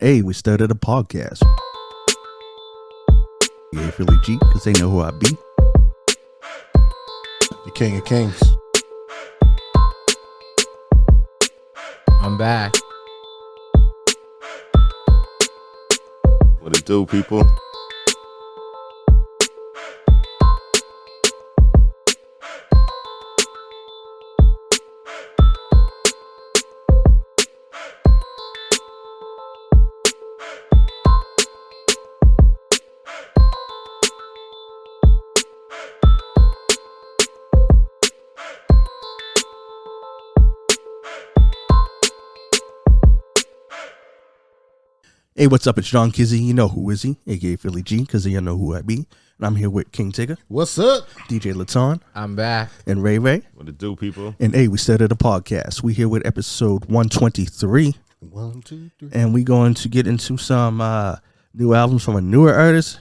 Hey, we started a podcast. Yeah, Philly G, because they know who I be. The King of Kings. I'm back. What it do, people? Hey, what's up? It's John Kizzy. You know who is he? A.K.A. Philly G, because you know who I be. And I'm here with King Tigger, What's up? DJ Laton, I'm back. and Ray Ray. What it do, people? And hey, we started a podcast. We here with episode 123. 1, 2, 3. And we going to get into some new albums from a newer artist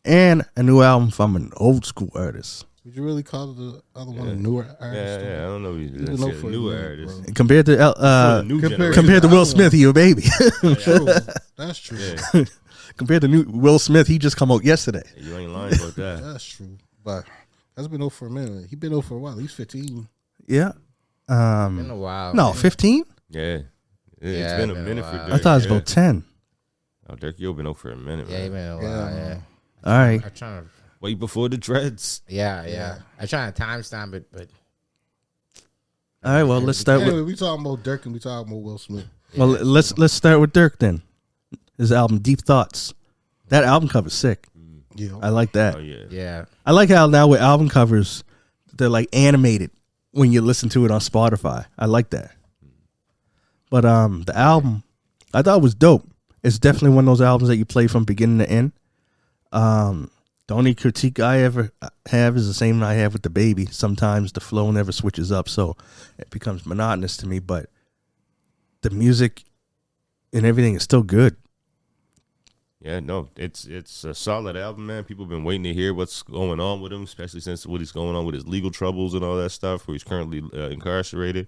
and a new album from an old school artist. Would you really call the other one a newer artist? Yeah, I don't know. You Even just though said for newer the- artist. bro. Compared to compared to Will Smith, he a baby. True. That's true. Yeah, Compared to new Will Smith, he just come out yesterday. you ain't lying about that. That's true. But that's been over for a minute. He been over for a while. He's 15. Yeah. Been a while. No, man. 15? Yeah, it's Yeah, been a been a minute for while. Dirk. I thought it was yeah. about 10. Oh, Dirk, you've been over for a minute, Yeah, he man. been a while. Yeah. Yeah. All right. I'm trying to. Way before the dreads. Yeah. I'm trying to timestamp it, but All right, well, let's start Anyway, with we talking about Durk and we talking about Will Smith. let's start with Durk then. His album Deep Thoughts. That album cover's sick. Yeah. I like that. Oh yeah. yeah. I like how now with album covers they're like animated when you listen to it on Spotify. I like that. But the album I thought was dope. It's definitely one of those albums that you play from beginning to end. The only critique I ever have is the same I have with The Baby. Sometimes the flow never switches up, so it becomes monotonous to me, but the music and everything is still good. Yeah, no, it's a solid album, man. People been waiting to hear what's going on with him, especially since what he's going on with his legal troubles and all that stuff, where he's currently incarcerated.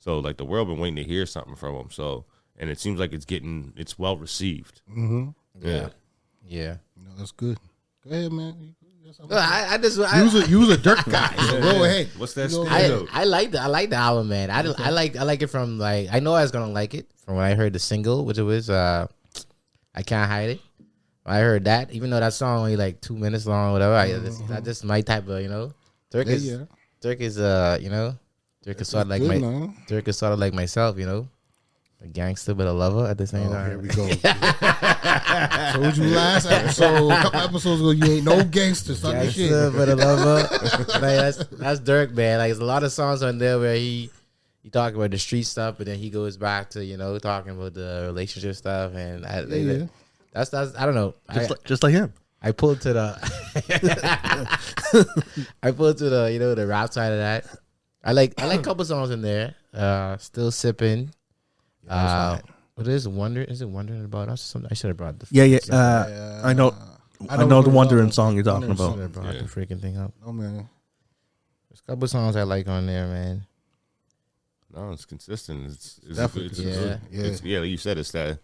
So, like, the world been waiting to hear something from him. So, and it seems like it's well received. Mm-hmm. Yeah. No, that's good. Go ahead, man. I just You was a Durk guy. So go ahead. What's that You know, stand I like the album, man. I like it from like I know I was gonna like it from when I heard the single, which it was I Can't Hide It. When I heard that, even though that song only like 2 minutes long, or whatever. That's just my type of Durk is Durk is Durk is sort of like good, my man. Durk is sort of like myself, a gangster but a lover at the same Oh, time. here we go. Told you last episode, a couple episodes ago, you ain't no gangster. Stop your shit. Gangster but a lover. Like, that's Durk, man. Like, there's a lot of songs on there where he talk about the street stuff, but then he goes back to talking about the relationship stuff, and that's I don't know. Just like him. I pulled to the the rap side of that. I like a couple songs in there. Still sipping. What is Wonder? Is it Wondering About Us? I should have brought the I know the Wondering song you're talking I should about. have brought the freaking thing up. Oh man, There's a couple songs I like on there, man. No, it's consistent. It's Definitely it's consistent. good. It's, like you said, it's that.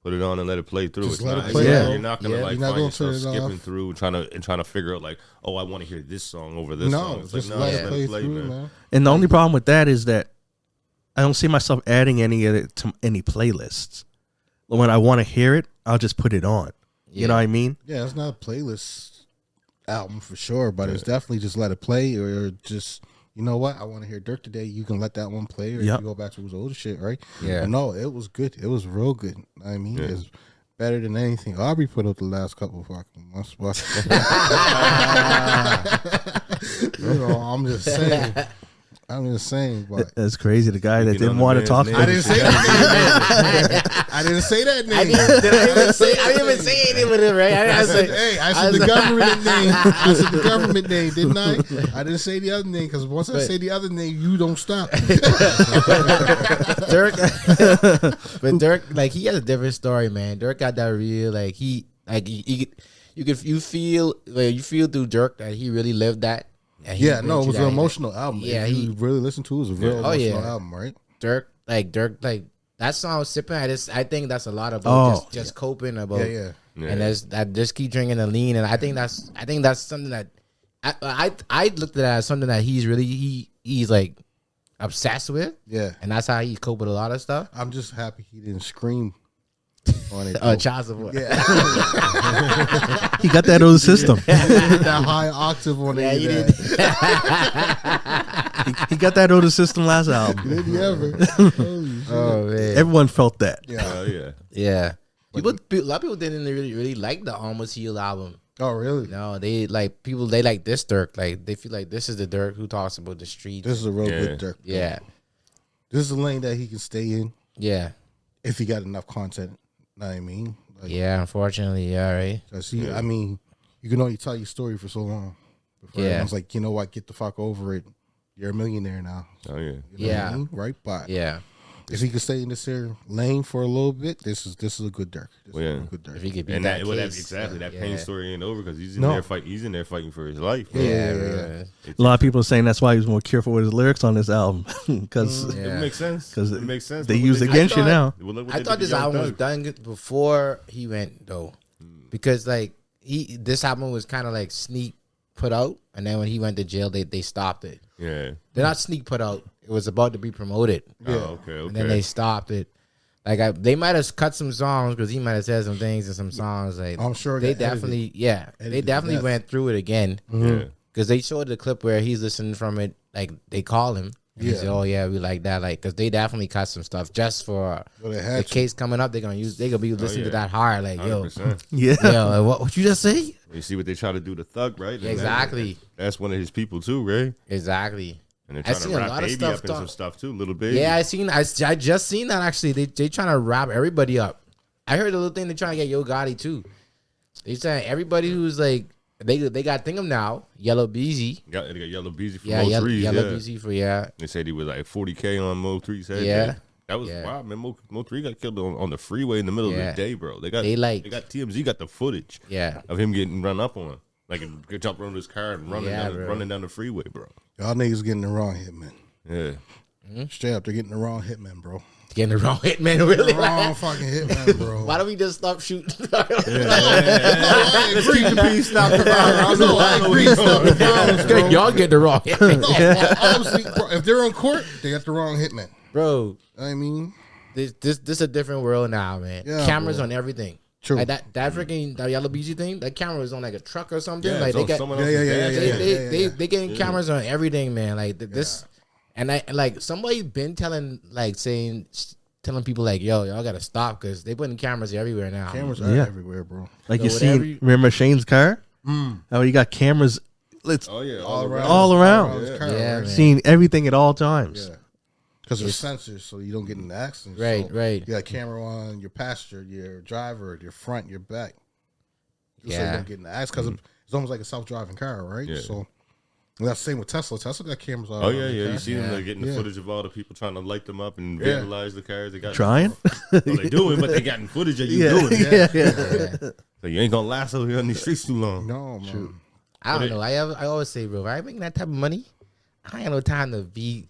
Put it on and let it play through. Just It's let not, it play yeah, out. You're not gonna Yeah. like You're not find gonna yourself turn it skipping off. through trying to figure out like, oh, I want to hear this song over this no, song. It's just like, no, let just it play through, man. And the only problem with that is that I don't see myself adding any of it to any playlists. When I want to hear it, I'll just put it on. You know what I mean? Yeah, it's not a playlist album for sure, but it's definitely just let it play, or just you know what, I want to hear Durk today. You can let that one play, or Yep. you go back to his older shit, right? Yeah. But no, it was good. It was real good. I mean, it's better than anything Aubrey put up the last couple of fucking months. I'm just saying. But That's crazy. The guy that Speaking didn't on want the to talk man's about I didn't it. say that name. I didn't say that name. I didn't even say anything with it, right? I said, hey, I said the government name. I said the government name, didn't I? I didn't say the other name because once I say the other name, you don't stop. Durk, but Durk, like, he has a different story, man. Durk got that real, like, you feel through Durk that he really lived that. Yeah, no, it was an emotional album. Yeah, if you really listen to it, it was a real emotional album, right? Durk, like that song Sipping, I think that's a lot about just coping about. Yeah. And I just keep drinking the lean, and I think that's something that I looked at it as something that he's like obsessed with. Yeah. And that's how he cope with a lot of stuff. I'm just happy he didn't scream on it. Child support. Yeah. He got that other system. That high octave on it. he did. He got that other system last album. Did he ever? Oh man. Everyone felt that. Yeah. Yeah. A lot of people didn't really like the Almost Healed album. Oh, really? No, they like this Durk. Like they feel like this is the Durk who talks about the streets. This is a real good Durk. Yeah. This is a lane that he can stay in Yeah. if he got enough content. Know what I mean? Like, Yeah, unfortunately, yeah, right. I mean, you can only tell your story for so long. Before everyone's like, you know what, get the fuck over it. You're a millionaire now. Oh yeah. You know Yeah. what I mean? Right by. Yeah. If he can stay in this here lane for a little bit, this is a good Durk. This is a good Durk. If he could beat And that that case. exactly that Yeah. pain story ain't over because he's in there fighting. He's in there fighting for his life. Bro. Yeah. A lot of people are saying that's why he was more careful with his lyrics on this album because It makes sense. because It makes sense. they Look what use they it did. against you now. Well, look what I they thought did to this Young album was Thug. done before he went though, because like this album was kind of like sneak put out, and then when he went to jail, they stopped it. Yeah. They're not sneak put out; it was about to be promoted, Oh, okay. and then they stopped it. Like they might have cut some songs because he might have said some things in some songs. Like I'm sure they it got definitely, they Edited definitely to death. went through it again Yeah. because they showed the clip where he's listening from it. Like they call him. And he Yeah. said, "Oh yeah, we like that." Like because they definitely cut some stuff just for Well, they the had to. case coming up. They're gonna be listening to yeah. that hard. Like yo, 100%. Yeah, yo, what you just say? You see what they try to do to Thug, right? And Exactly. That's one of his people too, right? Exactly. And they're I trying seen to a wrap lot of Baby stuff up in some talk- stuff too, little baby. Yeah, I just seen that actually. They trying to wrap everybody up. I heard a little thing they're trying to get Yo Gotti too. They saying everybody who's like they got think of now Yellow Beezy. They got Yellow Beezy from Yeah, Mo Yellow 3s, Yellow yeah. Beezy for They said he was like 40K on Mo 3's head. Yeah. That was Yeah. wild, man. Mo 3 got killed on the freeway in the middle Yeah. of the day, bro. They got TMZ got the footage Yeah. of him getting run up on. Like he jumped around his car and Yeah, bro. running down the freeway, bro. Y'all niggas getting the wrong hitman. Yeah. Straight up, they're getting the wrong hitman, bro. Getting the wrong hit, man. Really? Wrong fucking hitman, bro. Why don't we just stop shooting? I agree to be stopped the violence. No, I agree to stop the violence, bro. Y'all get the wrong hit, No, obviously, bro, if they're on court, they got the wrong hitman. bro. I mean, This a different world now, man. Yeah, Cameras bro. on everything. True. Like that freaking that Yellow Beezy thing. That camera was on like a truck or something. Yeah, like it's they on got someone Yeah, else's yeah, dash yeah, cam. yeah. they getting cameras on everything, man. Like this, and I like somebody been telling telling people like, yo, y'all gotta stop because they putting cameras everywhere now. cameras are Yeah. everywhere, bro. like So you whatever see. you- Remember Shane's car? How you got cameras? It's Oh yeah, All around. all around. his car, Yeah, right? man. seeing everything at all times. Yeah. Because there's sensors, so you don't get in accidents. Right, So right. You got a camera on your passenger, your driver, your front, your back. So you Yeah. don't get in the accident. Because it's almost like a self-driving car, right? Yeah. So and that's the same with Tesla. Tesla got cameras all Oh around yeah, the yeah. car. You see them Yeah. like, getting the Yeah. footage of all the people trying to light them up and Yeah. vandalize the cars. They got Trying. Well, they doing, but they got footage of you Yeah, doing it. yeah, yeah. So you ain't gonna last over here on these streets too long. No, man. I don't know. I always say, bro, if I making that type of money, I ain't no time to be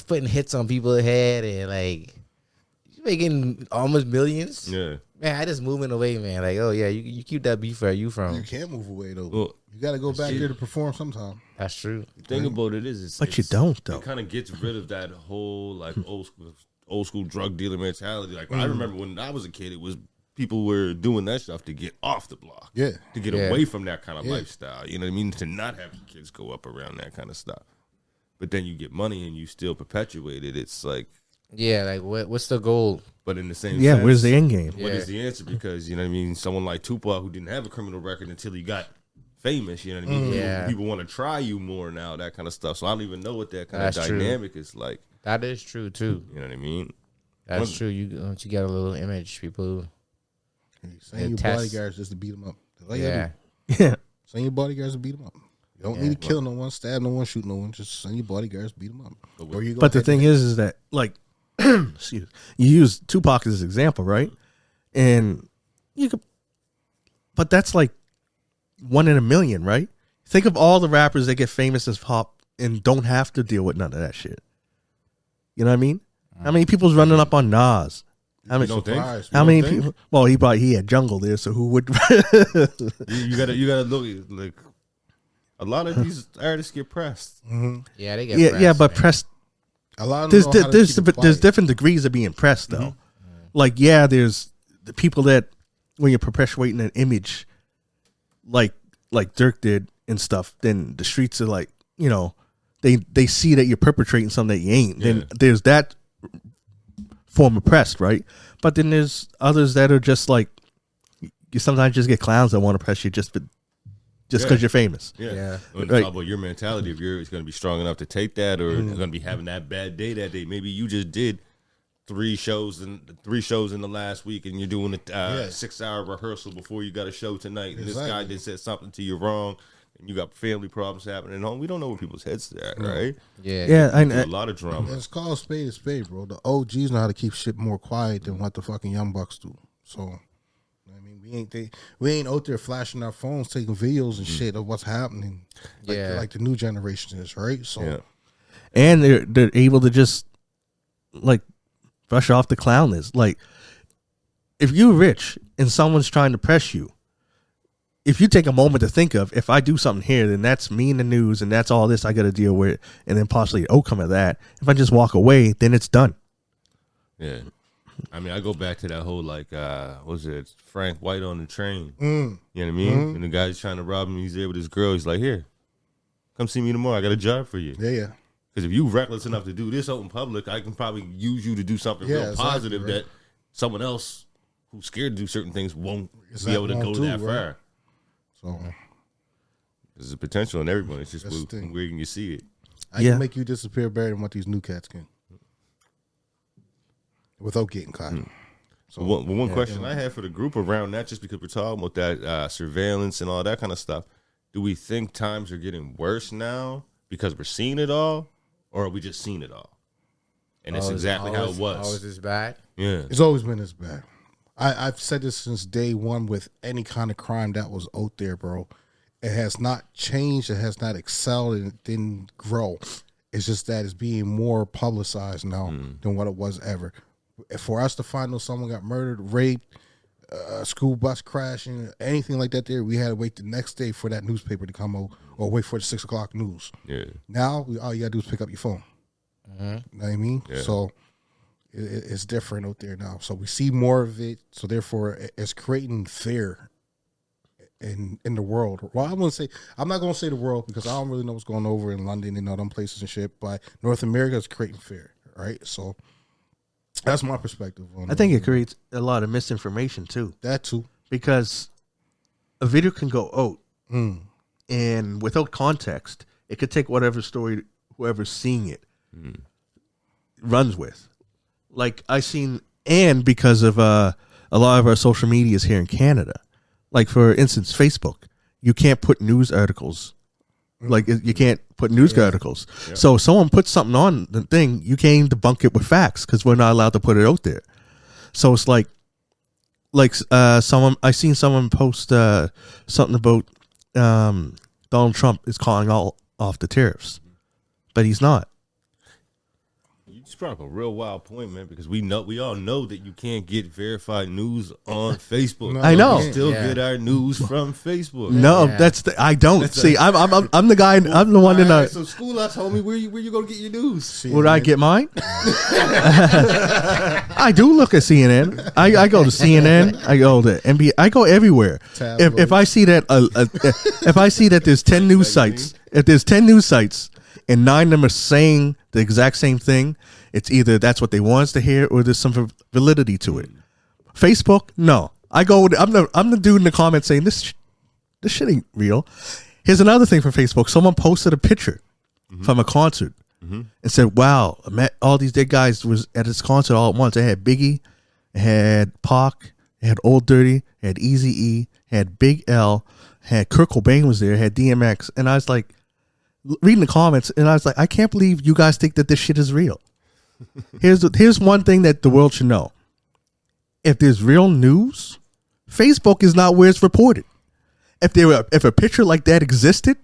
putting hits on people's head and like you making almost millions. Yeah. Man, I just moving away, man. Like, oh yeah, you keep that beef where you from. You can't move away, though. Well, You got to go back there to perform sometime. That's true. the thing about it is, But you don't, though. It kind of gets rid of that whole like old school drug dealer mentality. Like I remember when I was a kid, it was people were doing that stuff to get off the block. Yeah. To get Yeah. away from that kind of Yeah. lifestyle. You know what I mean? To not have your kids go up around that kind of stuff. But then you get money and you still perpetuate it. It's like, Yeah, like what's the goal? but in the same Yeah, sense, where's the end game? what Yeah. is the answer? Because, you know what I mean? Someone like Tupac who didn't have a criminal record until he got famous, you know what I mean? Yeah. People want to try you more now, that kind of stuff. So I don't even know what that kind That's of true. dynamic is like. That is true too. You know what I mean? That's true. You get a little image, people. Send your test. bodyguards just to beat them up. That's all you Yeah, gotta do. Yeah. Send your bodyguards to beat them up. You don't need to kill no one, stab no one, shoot no one. Just send your bodyguards, beat them up. Or you go But the ahead thing is that like, excuse, you use Tupac as an example, right? And you could, but that's like 1 in a million, right? Think of all the rappers that get famous as pop and don't have to deal with none of that shit. You know what I mean? How many people's running up on Nas? How many? don't think? How many people? Well, he had Jungle there, so who would? You gotta look like a lot of these artists get pressed. Yeah, they get yeah, pressed, but man. pressed. A lot of them There's different degrees of being pressed though. Like there's the people that when you're perpetuating an image, like Durk did and stuff, then the streets are like, they see that you're perpetrating something that you ain't. Then there's that form of press, right? But then there's others that are just like, you sometimes just get clowns that want to press you just because you're famous. Yeah. When Right. talk about your mentality, if you're going to be strong enough to take that, or going to be having that bad day that day. Maybe you just did 3 shows in the last week, and you're doing a 6-hour rehearsal before you got a show tonight. And this guy did said something to you wrong, and you got family problems happening at home. We don't know where people's heads are at, right? Yeah. A lot of drama. It's called spade a spade, bro. The OGs know how to keep shit more quiet than what the fucking young bucks do. So, I mean, we ain't out there flashing our phones, taking videos and shit of what's happening. Like the new generation is, right? So, And they're able to just like brush off the clown list. Like, if you're rich and someone's trying to press you, if you take a moment to think of, if I do something here, then that's me in the news and that's all this I got to deal with, and then possibly the outcome of that. If I just walk away, then it's done. Yeah. I mean, I go back to that whole, like, was it Frank White on the train? You know what I mean? And the guy's trying to rob him, he's there with his girl. He's like, here, come see me tomorrow. I got a job for you. Yeah. Because if you reckless enough to do this out in public, I can probably use you to do something real positive that someone else who's scared to do certain things won't be able to go that far. So there's a potential in everyone. It's just where can you see it? I can make you disappear better than what these new cats can, without getting caught. So one question I had for the group around that, just because we're talking about that surveillance and all that kind of stuff, do we think times are getting worse now because we're seeing it all, or are we just seeing it all? And it's exactly how it was. Always this bad? Yeah. It's always been this bad. I've said this since day one with any kind of crime that was out there, bro. It has not changed. It has not excelled, and it didn't grow. It's just that it's being more publicized now than what it was ever. For us to find out someone got murdered, raped, school bus crashing, anything like that there, we had to wait the next day for that newspaper to come out or wait for the 6 o'clock news. Yeah. Now, all you got to do is pick up your phone. You know what I mean? Yeah. So it's different out there now. So we see more of it. So therefore, it's creating fear in the world. Well, I'm not going to say the world because I don't really know what's going over in London and all them places and shit. But North America is creating fear, right? So that's my perspective on it. I think it creates a lot of misinformation too. That too. Because a video can go out and without context, it could take whatever story whoever's seeing it runs with. Like I seen, and because of a lot of our social medias here in Canada, like for instance, Facebook, you can't put news articles. Like you can't put news articles. Yeah. So if someone puts something on the thing, you can't even debunk it with facts because we're not allowed to put it out there. So it's like I seen someone post something about Donald Trump is calling all off the tariffs, but he's not. You just brought up a real wild point, man, because we all know that you can't get verified news on Facebook. I know. We still get our news from Facebook. No, I don't. See, I'm the guy. I'm the one in the. So school us, homie. Where you gonna get your news? Would I get mine? I do look at CNN. I go to CNN. I go to NBA. I go everywhere. If I see that if I see that there's 10 news sites, if there's 10 news sites and 9 of them are saying the exact same thing, it's either that's what they want us to hear or there's some validity to it. Facebook, no. I'm the dude in the comments saying this shit ain't real. Here's another thing from Facebook. Someone posted a picture from a concert and said, "Wow, I met all these dead guys was at this concert all at once. It had Biggie, it had Pac, it had Old Dirty, it had Eazy-E, it had Big L, it had Kurt Cobain was there, it had DMX." And I was like, reading the comments, and I was like, I can't believe you guys think that this shit is real. Here's one thing that the world should know. If there's real news, Facebook is not where it's reported. If a picture like that existed,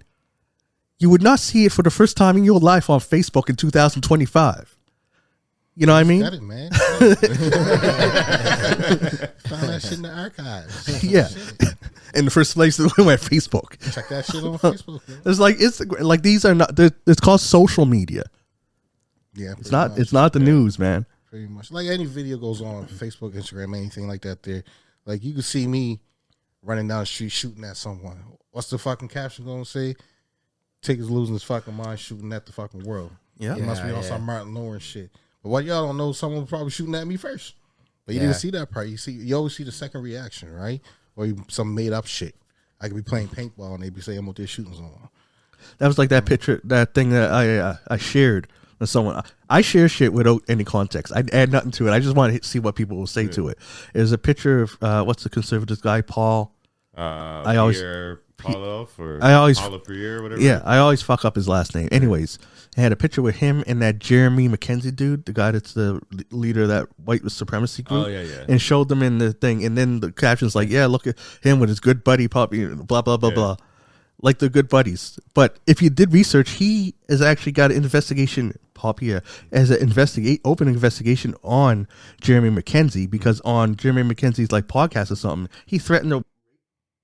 you would not see it for the first time in your life on Facebook in 2025. You know what I mean? Got it, man. Found that shit in the archives. Yeah. In the first place, we went Facebook. Check that shit on Facebook. Man. It's like these are not. It's called social media. Yeah, It's not. It's not the news, man. pretty much. Like any video goes on Facebook, Instagram, anything like that. There, like you can see me running down the street shooting at someone. What's the fucking caption gonna say? Tigger's losing his fucking mind shooting at the fucking world. Yeah. It must be on some Martin Lawrence shit. But what y'all don't know, someone was probably shooting at me first. But you didn't see that part. You always see the second reaction, right? Or some made up shit. I could be playing paintball and they be saying I'm out there shooting someone. That was like that picture, that thing that I shared with someone. I share shit without any context. I add nothing to it. I just want to see what people will say to it. It was a picture of what's the conservative guy, Paul. I always Paulo or Paulo Pierre, whatever. Yeah, I always fuck up his last name. Anyways, I had a picture with him and that Jeremy McKenzie dude, the guy that's the leader of that white supremacy group. Oh yeah. And showed them in the thing, and then the caption's like, "Yeah, look at him with his good buddy Poppy, blah blah blah blah." Like they're good buddies. But if you did research, he has actually got an investigation, Poppy, as an open investigation on Jeremy McKenzie, because on Jeremy McKenzie's like podcast or something, he threatened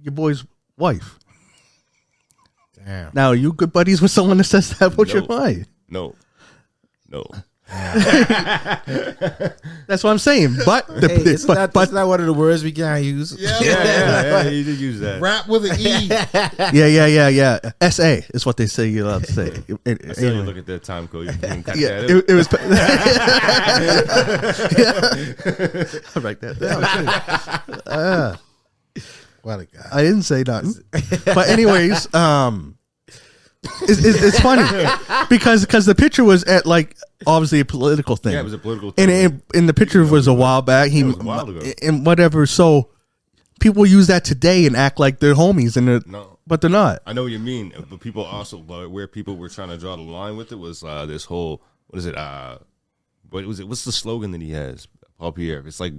your boy's wife. Damn. Now, are you good buddies with someone that says that about your wife? No. That's what I'm saying. But Isn't that one of the words we can't use? Yeah, you did use that. Rap with an E. Yeah. SA is what they say you're allowed to say. I still didn't look at that time code. You can cut that out. It was. I'll write that down. What a guy. I didn't say nothing. But anyways, it's funny because the picture was at like obviously a political thing. Yeah, it was a political thing. And the picture was a while back. It was a while ago. And whatever. So people use that today and act like they're homies, but they're not. I know what you mean, but people also where people were trying to draw the line with it was this whole what's the slogan that he has, Paul Pierre? It's like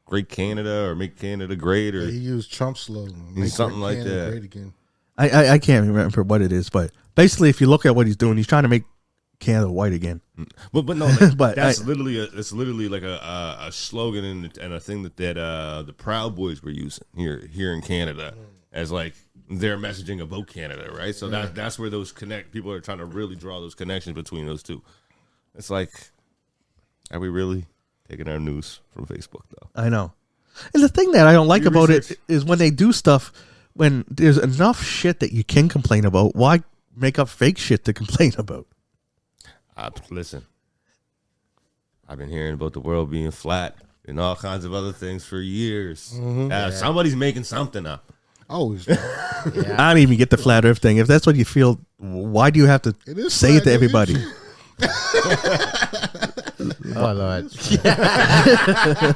Great Canada or Make Canada Great, or he used Trump's slogan, something like that. Great again. I can't remember what it is, but basically, if you look at what he's doing, he's trying to make Canada white again. But no, like, But it's literally like a slogan and a thing that the Proud Boys were using here in Canada as like their messaging about Canada, right? So that's where those people are trying to really draw those connections between those two. It's like, are we really taking our news from Facebook though? I know. And the thing that I don't like about it is when they do stuff, when there's enough shit that you can complain about, why make up fake shit to complain about? Listen, I've been hearing about the world being flat and all kinds of other things for years. Somebody's making something up. Oh, I don't even get the flat earth thing. If that's what you feel, why do you have to say it to everybody? Oh Lord!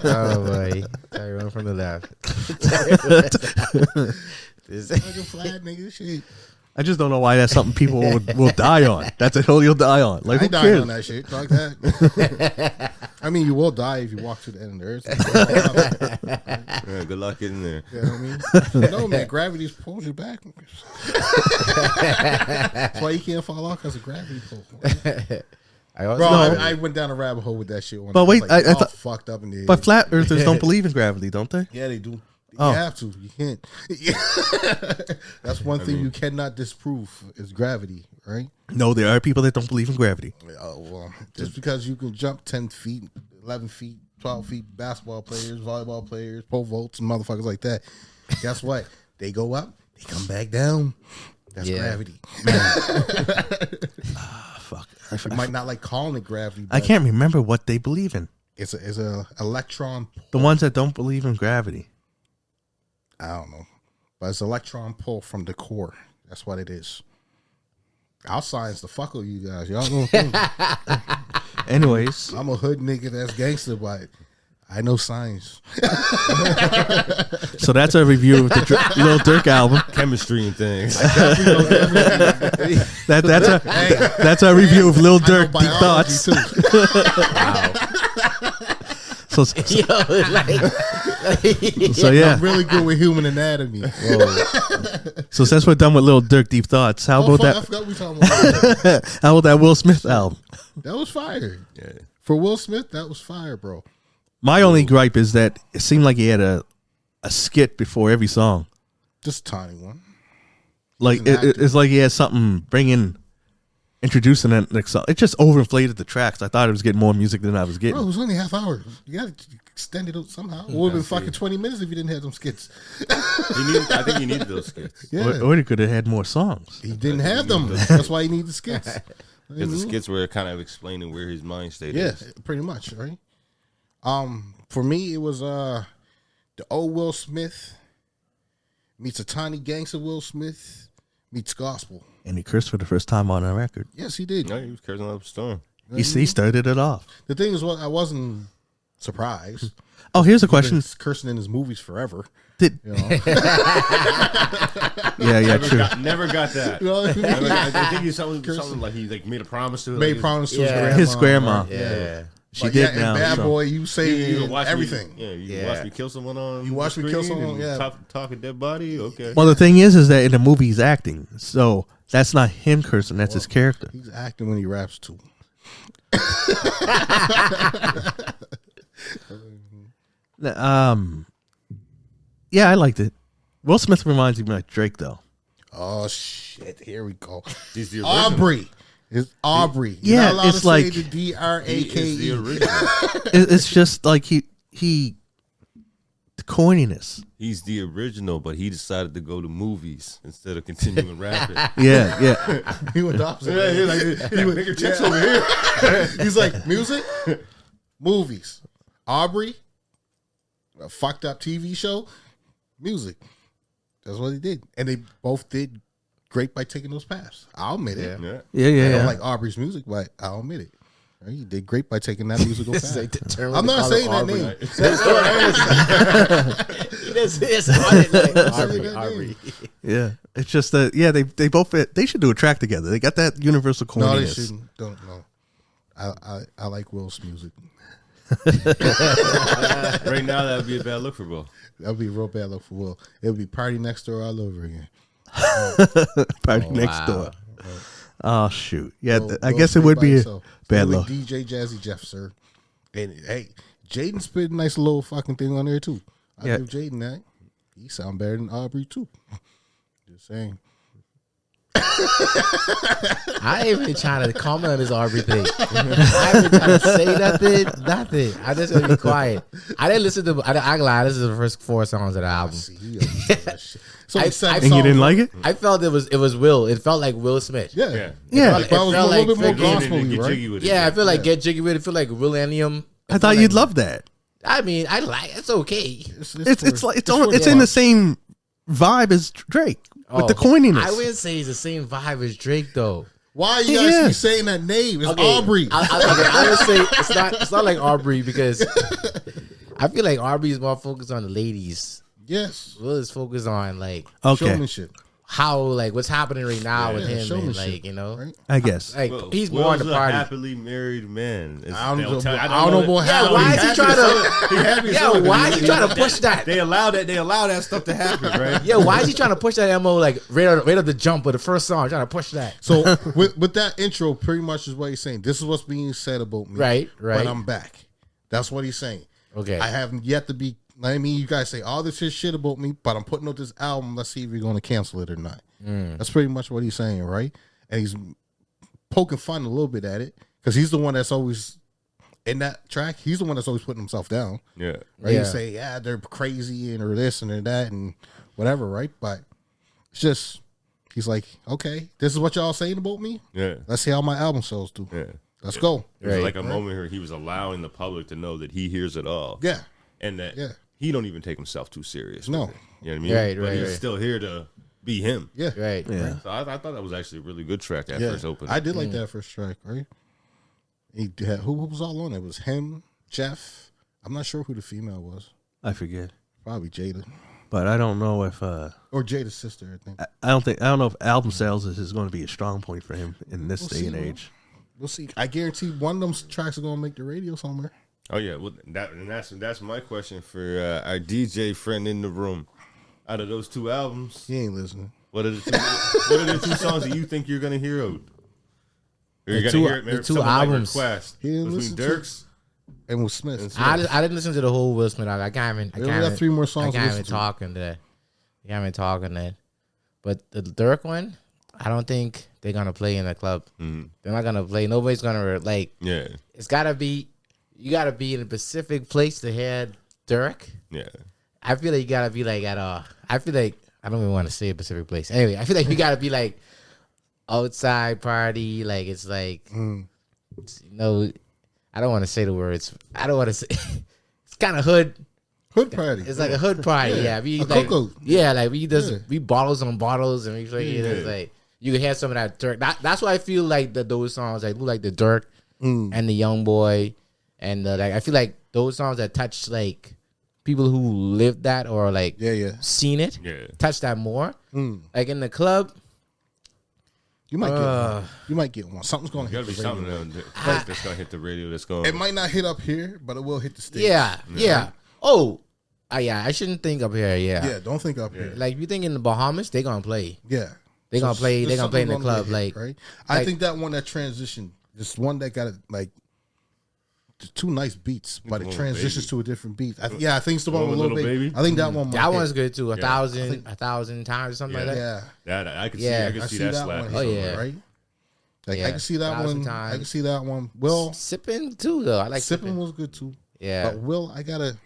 Oh boy! Everyone from the left. flat nigga shit. I just don't know why that's something people will die on. That's a hill you'll die on. Like, I who die cares? on that shit. Fuck that. I mean, you will die if you walk to the end of the earth. Yeah, good luck getting there. You know what I mean? No, man, gravity pulls you back. That's why you can't fall off, because of gravity pull. I went down a rabbit hole with that shit. But wait, I thought fucked up in the but flat earthers don't believe in gravity, don't they? Yeah, they do. Oh. You have to. You can't. That's one thing you cannot disprove is gravity, right? No, there are people that don't believe in gravity. Oh, well, just because you can jump 10 feet, 11 feet, 12 feet, basketball players, volleyball players, pole vaults, and motherfuckers like that, guess what? They go up, they come back down. That's gravity. Fuck. You might not like calling it gravity. I can't remember what they believe in. It's a electron. The ones that don't believe in gravity. I don't know, but it's electron pull from the core. That's what it is. I'll science the fuck with you guys. Y'all don't think. Anyways, I'm a hood nigga that's gangster, but I know science. so that's a review of the Lil Durk album. Chemistry and things. That's a review of Lil Durk Deep Thoughts. So yeah, I'm really good with human anatomy. So since we're done with Lil Durk Deep Thoughts, how about I forgot we talking about that. How about that Will Smith album? That was fire. Yeah. For Will Smith, that was fire, bro. My only gripe is that it seemed like he had a skit before every song. Just a tiny one. Like an actor. it's like he had something introducing that next song. It just overinflated the tracks. I thought it was getting more music than I was Bro, it getting. was only half hour. You got to extend it out somehow. It would have been fucking 20 minutes if you didn't have them skits. I think he needed those skits. Yeah. Or he could have had more songs. He didn't have them. That's why he needed the skits. Because the skits were kind of explaining where his mind state Yeah, is. pretty much, right? For me, it was the old Will Smith meets a tiny gangster Will Smith meets gospel. And he cursed for the first time on a record. Yes, he did. No, he was cursing up a storm. He started it off. The thing is, I wasn't surprised. Oh, here's a question. He's cursing in his movies forever. Did You know? yeah, true. Never got that. You know what I mean? I think he's something like he like made a promise to Made like, promise to Yeah. His grandma. right? Yeah. She Like, did yeah, now. and Bad so. Boy, you say You watch everything. you watch me kill someone on. You watch the me kill screen someone, and yeah. talk a dead body. Okay. Well, the thing is that in the movie he's acting, so that's not him cursing. That's his character. He's acting when he raps too. Yeah, I liked it. Will Smith reminds me of like Drake, though. Oh shit! Here we go. He's the original. Aubrey. It's Aubrey. Yeah, You're not allowed it's to like- say the He is the DRAKE. original. It's just like he the corniness. He's the original, but he decided to go to movies instead of continuing rapping. Yeah. He went the opposite. He's like, he make your checks over here. He's like, music, movies, Aubrey, a fucked up TV show, music. That's what he did, and they both did great by taking those paths. I'll admit it. Yeah. I Yeah. don't like Aubrey's music, but I'll admit it. Right? He did great by taking that musical path. They determined I'm to not call saying it that Aubrey. name. It's like Aubrey. that Aubrey. Yeah. It's just that they both fit. They should do a track together. They got that universal corniness. No, they shouldn't. Don't know. I like Will's music. Right now, that would be a bad look for Will. That would be a real bad look for Will. It would be Party Next Door all over again. Party Oh, next wow. door. Oh shoot. Yeah, Will- I Will guess it Smith would by be a himself. bad With look. DJ Jazzy Jeff, sir. And hey, Jaden spit a nice little fucking thing on there too. I Yeah. give Jaden that. He sound better than Aubrey too. Just saying. I ain't even trying to comment on this Aubrey thing. I ain't even trying to say nothing. I just gonna be quiet. I didn't listen to. I lie. This is the first 4 songs of the album. See, he always does that shit. It's only I- 7 And you songs. didn't like it? I felt it was Will. It felt like Will Smith. Yeah. Yeah. Yeah. It But it was felt a little bit more freaking- gospel-y, Get right? jiggy with it. Yeah, I feel like Get Jiggy with it. Feel like Willennium. I thought you'd love that. I mean, I like. It's okay. It's for- like it's for in the same vibe as Drake with the corniness. I wouldn't say it's the same vibe as Drake though. Why you guys Yeah. keep saying that name? It's Okay, Aubrey. I would say it's not like Aubrey because I feel like Aubrey is more focused on the ladies. Yes. Will is focused on like Okay, Showmanship. how like what's happening right now with Yeah, him and showmanship, like you know right? I guess. like Will- he's more on Will's the a party. happily married man. I don't know. They'll I tell- don't know about Yeah, how why is he trying to? to? Yeah, why is he trying to push that? They allow that stuff to happen, right? Yeah, why is he trying to push that MO like right at the jump of the first song? Trying to push that. So with that intro, pretty much is what he's saying. This is what's being said about me. Right. But I'm back. That's what he's saying. Okay. I haven't yet to be. I mean, you guys say all this is shit about me, but I'm putting out this album. Let's see if you're going to cancel it or not. That's pretty much what he's saying, right? And he's poking fun a little bit at it because he's the one that's always in that track. He's the one that's always putting himself down. Yeah. Right? Yeah. You say, yeah, they're crazy and or this and that and whatever, right? But it's just he's like, okay, this is what y'all saying about me. Yeah. Let's see how my album sells do. Yeah. Let's go. It was Right. like a moment where he was allowing the public to know that he hears it all. Yeah. And that Yeah. he don't even take himself too serious. No. with it. You know what I mean? Right, But right, he's right. still here to be him. Yeah. Right. Yeah. So I thought that was actually a really good track that Yeah. first opening. I did like that first track, right? He had, who was all on it? It was him, Jeff. I'm not sure who the female was. I forget, Probably Jada. but I don't know if Or Jada's sister, I think. I don't know if album sales is going to be a strong point for him in this We'll day see, and man. age. We'll see. I guarantee one of them tracks are going to make the radio somewhere. Oh yeah, well that's my question for our DJ friend in the room. Out of those 2 albums, He ain't listening. what are the 2 songs that you think you're gonna hear out? The two albums. Request He didn't between listen to- Durk's. And Will Smith. I didn't listen to the whole Will Smith album. I can't They only got 3 more songs I to can't listen even to. talk in that. I can't even talk in that. But the Durk one, I don't think they're gonna play in the club. They're not gonna play. Nobody's gonna like. Yeah. It's gotta be. You gotta be in a specific place to hear Durk. Yeah. I feel like you gotta be like at a. I feel like I don't even want to say a specific place. Anyway, I feel like you gotta be like outside party. Like it's like I don't want to say the words. I don't want to say. It's kind of hood. Hood party. It's like a hood party. Yeah, we A like. cocoa. Yeah, like we just Yeah. we bottles on bottles and we like it's like you can hear some of that Durk. That's why I feel like those songs like the Durk and the Young Boy and like I feel like those songs that touch like people who lived that or like seen it touch that more. Like in the club. You might get one. You might get one. Something's gonna Gotta hit be the radio. something that's gonna hit the radio. That's going. It might not hit up here, but it will hit the stage. Yeah. Oh, yeah. I shouldn't think up here. Yeah, don't think up here. Like you think in the Bahamas, they gonna play. Yeah. They gonna play. They there's gonna play in the something club. gonna hit, Like right. I think that one that transitioned, this one that got it like two nice beats, but it Little transitions Baby. to a different beat. I think it's the one with Little Little Baby. Baby? I think that one. might that hit. one's good too. A Yeah. thousand times or something like that. Yeah, that I can Yeah. see. I I can see see that that slap. one. Oh, hit, yeah. right. Like Yeah. I can see that 1,000 one. times. I can see that one. Will Sipping too though. I like sipping sipping. was good too. Yeah. But Will, I gotta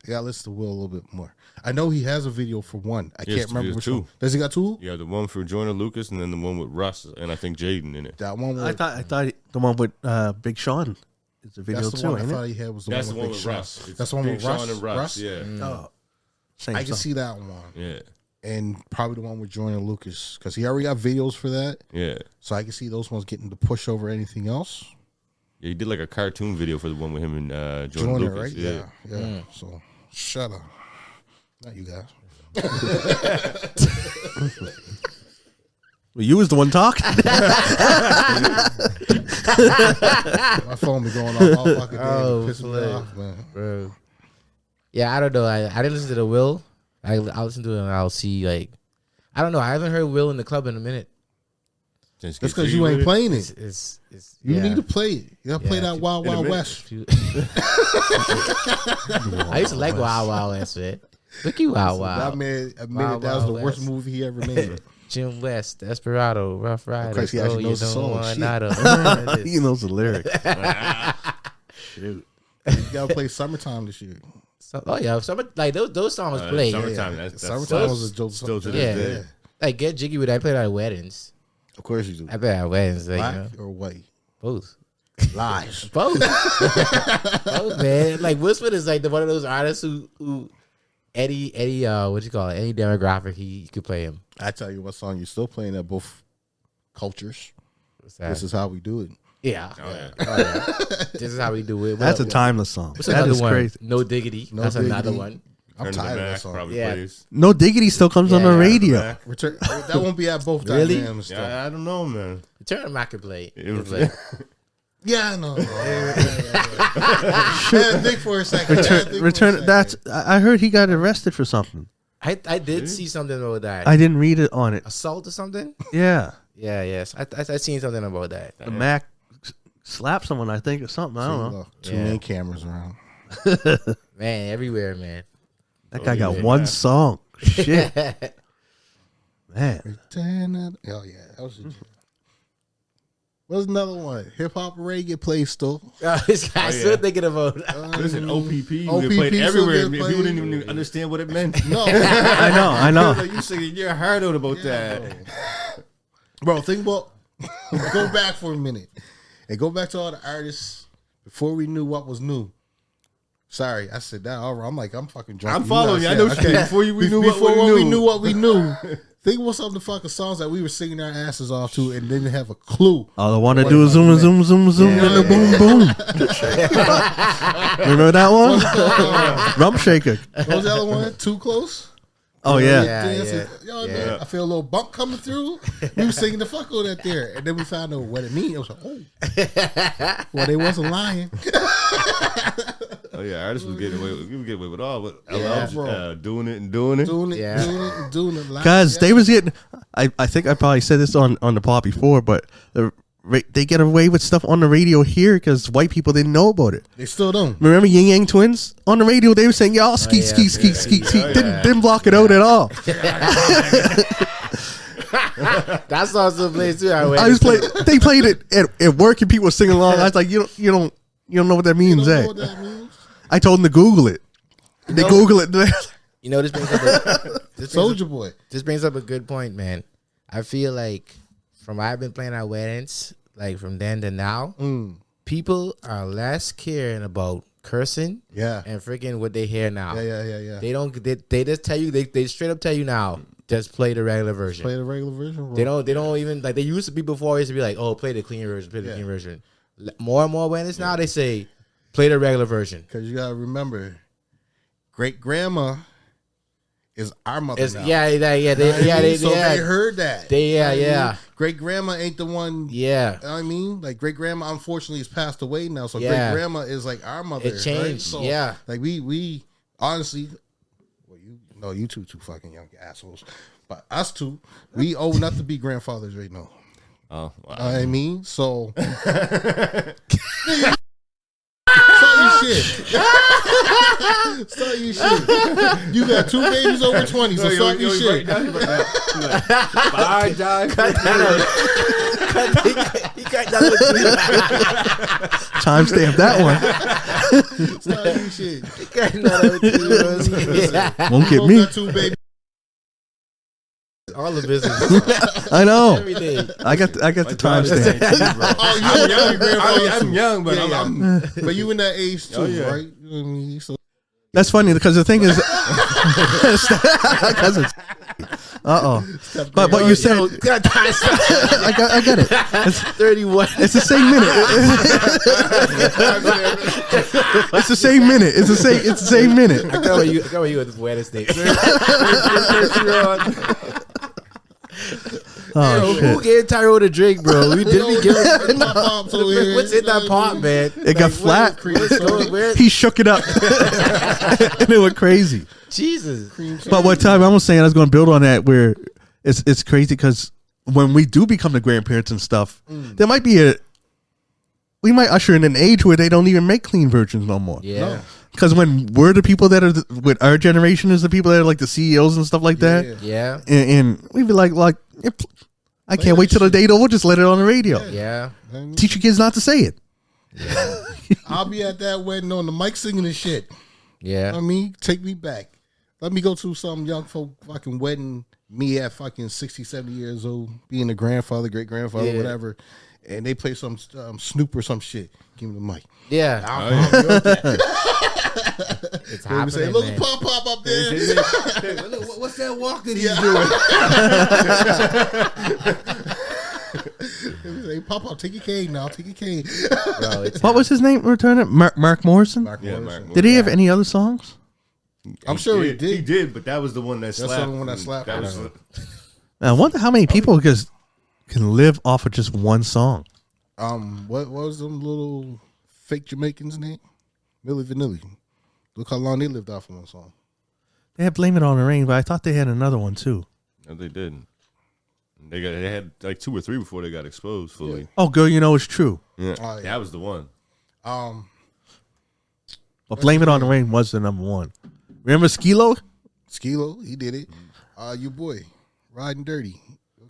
listen to Will a little bit more. I know he has a video for one. I Yes, can't remember there's which two. one. Does he got 2? Yeah, the one for Joyner Lucas and then the one with Russ and I think Jaden in it. That one. I thought the one with Big Sean is the video that's the too, one I ain't thought it? he had was the That's one the one with with Big Sean. Russ. It's That's the one Big with Sean Russ. and Russ. Yeah, Oh, same I can song. see that one. yeah, And probably the one with Joyner Lucas because he already got videos for that. yeah. So I can see those ones getting to push over anything else. Yeah, he did like a cartoon video for the one with him and Joyner Joyner, Lucas. right? Yeah. Yeah. So shut up. Not you guys. Well, you was the one talking. My phone be going off all fucking day. Oh, Pissing me flip. off, man. Bro. Yeah, I don't know. I didn't listen to the Will. I'll listen to it and I'll see like I don't know. I haven't heard Will in the club in a minute. Just That's get because jiggy you ain't with it. playing it. It's You yeah. need to play it. You gotta play Yeah, that Wild in a Wild minute. West. I used to like Wild Wild West, man. Look you Wild That Wild. man admitted Wild that was the Wild worst West. movie he ever made. Jim West, Desperado, Rough Riders. course, he actually you knows the don't song. want Shit. none of He knows the lyrics. You gotta play Summertime this year. So, oh yeah, like those songs play. Summertime. That's Summertime was a joke. still to Yeah. this day. Like Get Jiggy with. I played at weddings. Of course you do. I played at weddings. Like, Black you know, or white? both. Lies. Both. Both, man. Like Will Smith is like one of those artists who any what you call it, any demographic he could play him. I tell you what song you're still playing at both cultures. What's that? This is how we do it. Yeah. Oh, yeah. Oh, yeah. This is how we do it. That's a timeless song. What's That another is one? crazy. No Diggity. No That's another Diggity. one. I'm Turn to the tired of that Mac song. probably Yeah. plays. No Diggity still comes on Yeah, the Turn to radio. Mac. Return, that won't be at both Really? dynamics. though. Yeah, I don't know, man. Turn to Mac could play. It was- Play. Yeah, I know. Yeah, think for a second. Return. That's. I heard he got arrested for something. I did see something about that. I didn't read it on it. Assault or something? Yeah, Yeah, yes. I seen something about that. the Mac slapped someone. I think or something. I don't know. Two Yeah. main cameras around. Man, everywhere, man. That guy got yeah. one song. Shit, man. Oh yeah, that was. What's another one? Hip hop reggae plays still. This guy's still thinking about Listen, OPP, OPP we played still everywhere. get People played. didn't even understand what it meant. No, I know. Like, you singing your heart out about that. bro. Think about. Go back for a minute and go back to all the artists before we knew what was new. Sorry, I said that. All right, I'm like, I'm fucking drunk. I'm following you. I know what you mean. Before we knew Before what we knew. what we knew. Think about some of the fucking songs that we were singing our asses off to and didn't have a clue. All I want to do is zoom, zoom, zoom, zoom, and a boom, boom. Remember that one? Rump Shaker. What was the other one? Too Close? Oh yeah. Yeah. Yo, man, I feel a little bump coming through. We were singing the fuck out of that there. And then we found out what it means. It was like, oh. Well, they wasn't lying. Oh yeah, artists was getting away. We were getting away with all, but I Yeah, love bro. doing it and doing it. Doing it, Yeah. doing it live. Because Yeah. they was getting, I think I probably said this on the pod before, but they get away with stuff on the radio here because white people didn't know about it. They still don't. Remember Yin Yang Twins on the radio? They were saying y'all skeet, skeet, skeet, skeet, skeet. Didn't block it out at all. That's also a place too. I just played. They played it at work and people were singing along. I was like, you don't know what that means, You don't know what that means? I told them to Google it. They Google it. You know, this brings up Soldier Boy. This brings up a good point, man. I feel like from I've been playing at weddings, like from then to now, people are less caring about cursing, and freaking what they hear now. Yeah. They don't. They just tell you. They straight up tell you now. Just play the regular version. Play the regular version. Bro. They don't even like. They used to be before. It used to be like, oh, play the clean version. Play the clean version. More and more weddings now, they say play the regular version. Because you gotta remember, great grandma is our mother now. They heard that. Great grandma ain't the one. Yeah, I mean, like great grandma unfortunately has passed away now, so great grandma is like our mother. It changed. Right? So, like we honestly, well, you two fucking young assholes, but us two, we old enough to be grandfathers right now. Oh, wow. I mean, so. Start your shit. You got 2 babies over 20, so start your shit. Bye, John. Timestamp that one. Start your shit. Won't get me. Got 2 babies. All the business. I know. Everything. I got the timestamp. I'm young, but but you in that age too, right? You know what I mean? So That's funny because the thing is, but what you said, I got it. It's 31. It's the same minute. It's the same minute. It's the same minute. I got where you at this Wednesday. Oh, who gave Tyrone a drink, bro? We didn't give him. what's in that pot, man? It got flat. He shook it up, and it went crazy. Jesus. But what time I was saying, I was going to build on that. Where it's crazy because when we do become the grandparents and stuff, there might be we might usher in an age where they don't even make clean versions no more. Yeah. No. Because when we're the people that are with our generation is the people that are like the CEOs and stuff like that. Yeah. And we'd be like, I can't wait till the date over. Just let it on the radio. Yeah. Teach your kids not to say it. Yeah. I'll be at that wedding on the mic singing this shit. Yeah. I mean, take me back. Let me go to some young folk fucking wedding. Me at fucking 60, 70 years old, being a grandfather, great grandfather, whatever. And they play some Snoop or some shit. Give me the mic. Yeah. It's happening, say, look, Pop up there. What's that walk that he's doing? Say, Pop, take your cane now. Take your cane. Bro, what was his name? Return it. Mark Morrison. Mark Morrison. Did he have any other songs? I'm sure he did. He did, but that was the one that slapped. That's the one that slapped. I wonder how many people can live off of just one song. What was them little fake Jamaicans' name? Milli Vanilli. Look how long they lived off of one song. They had Blame It on the Rain, but I thought they had another one too. No, they didn't. They had like 2 or 3 before they got exposed fully. Yeah. Oh, Girl, You Know It's True. Yeah, that was the one. But Blame It on the Rain was the number one. Remember Skilo? Skilo, he did it. Your boy, Riding Dirty.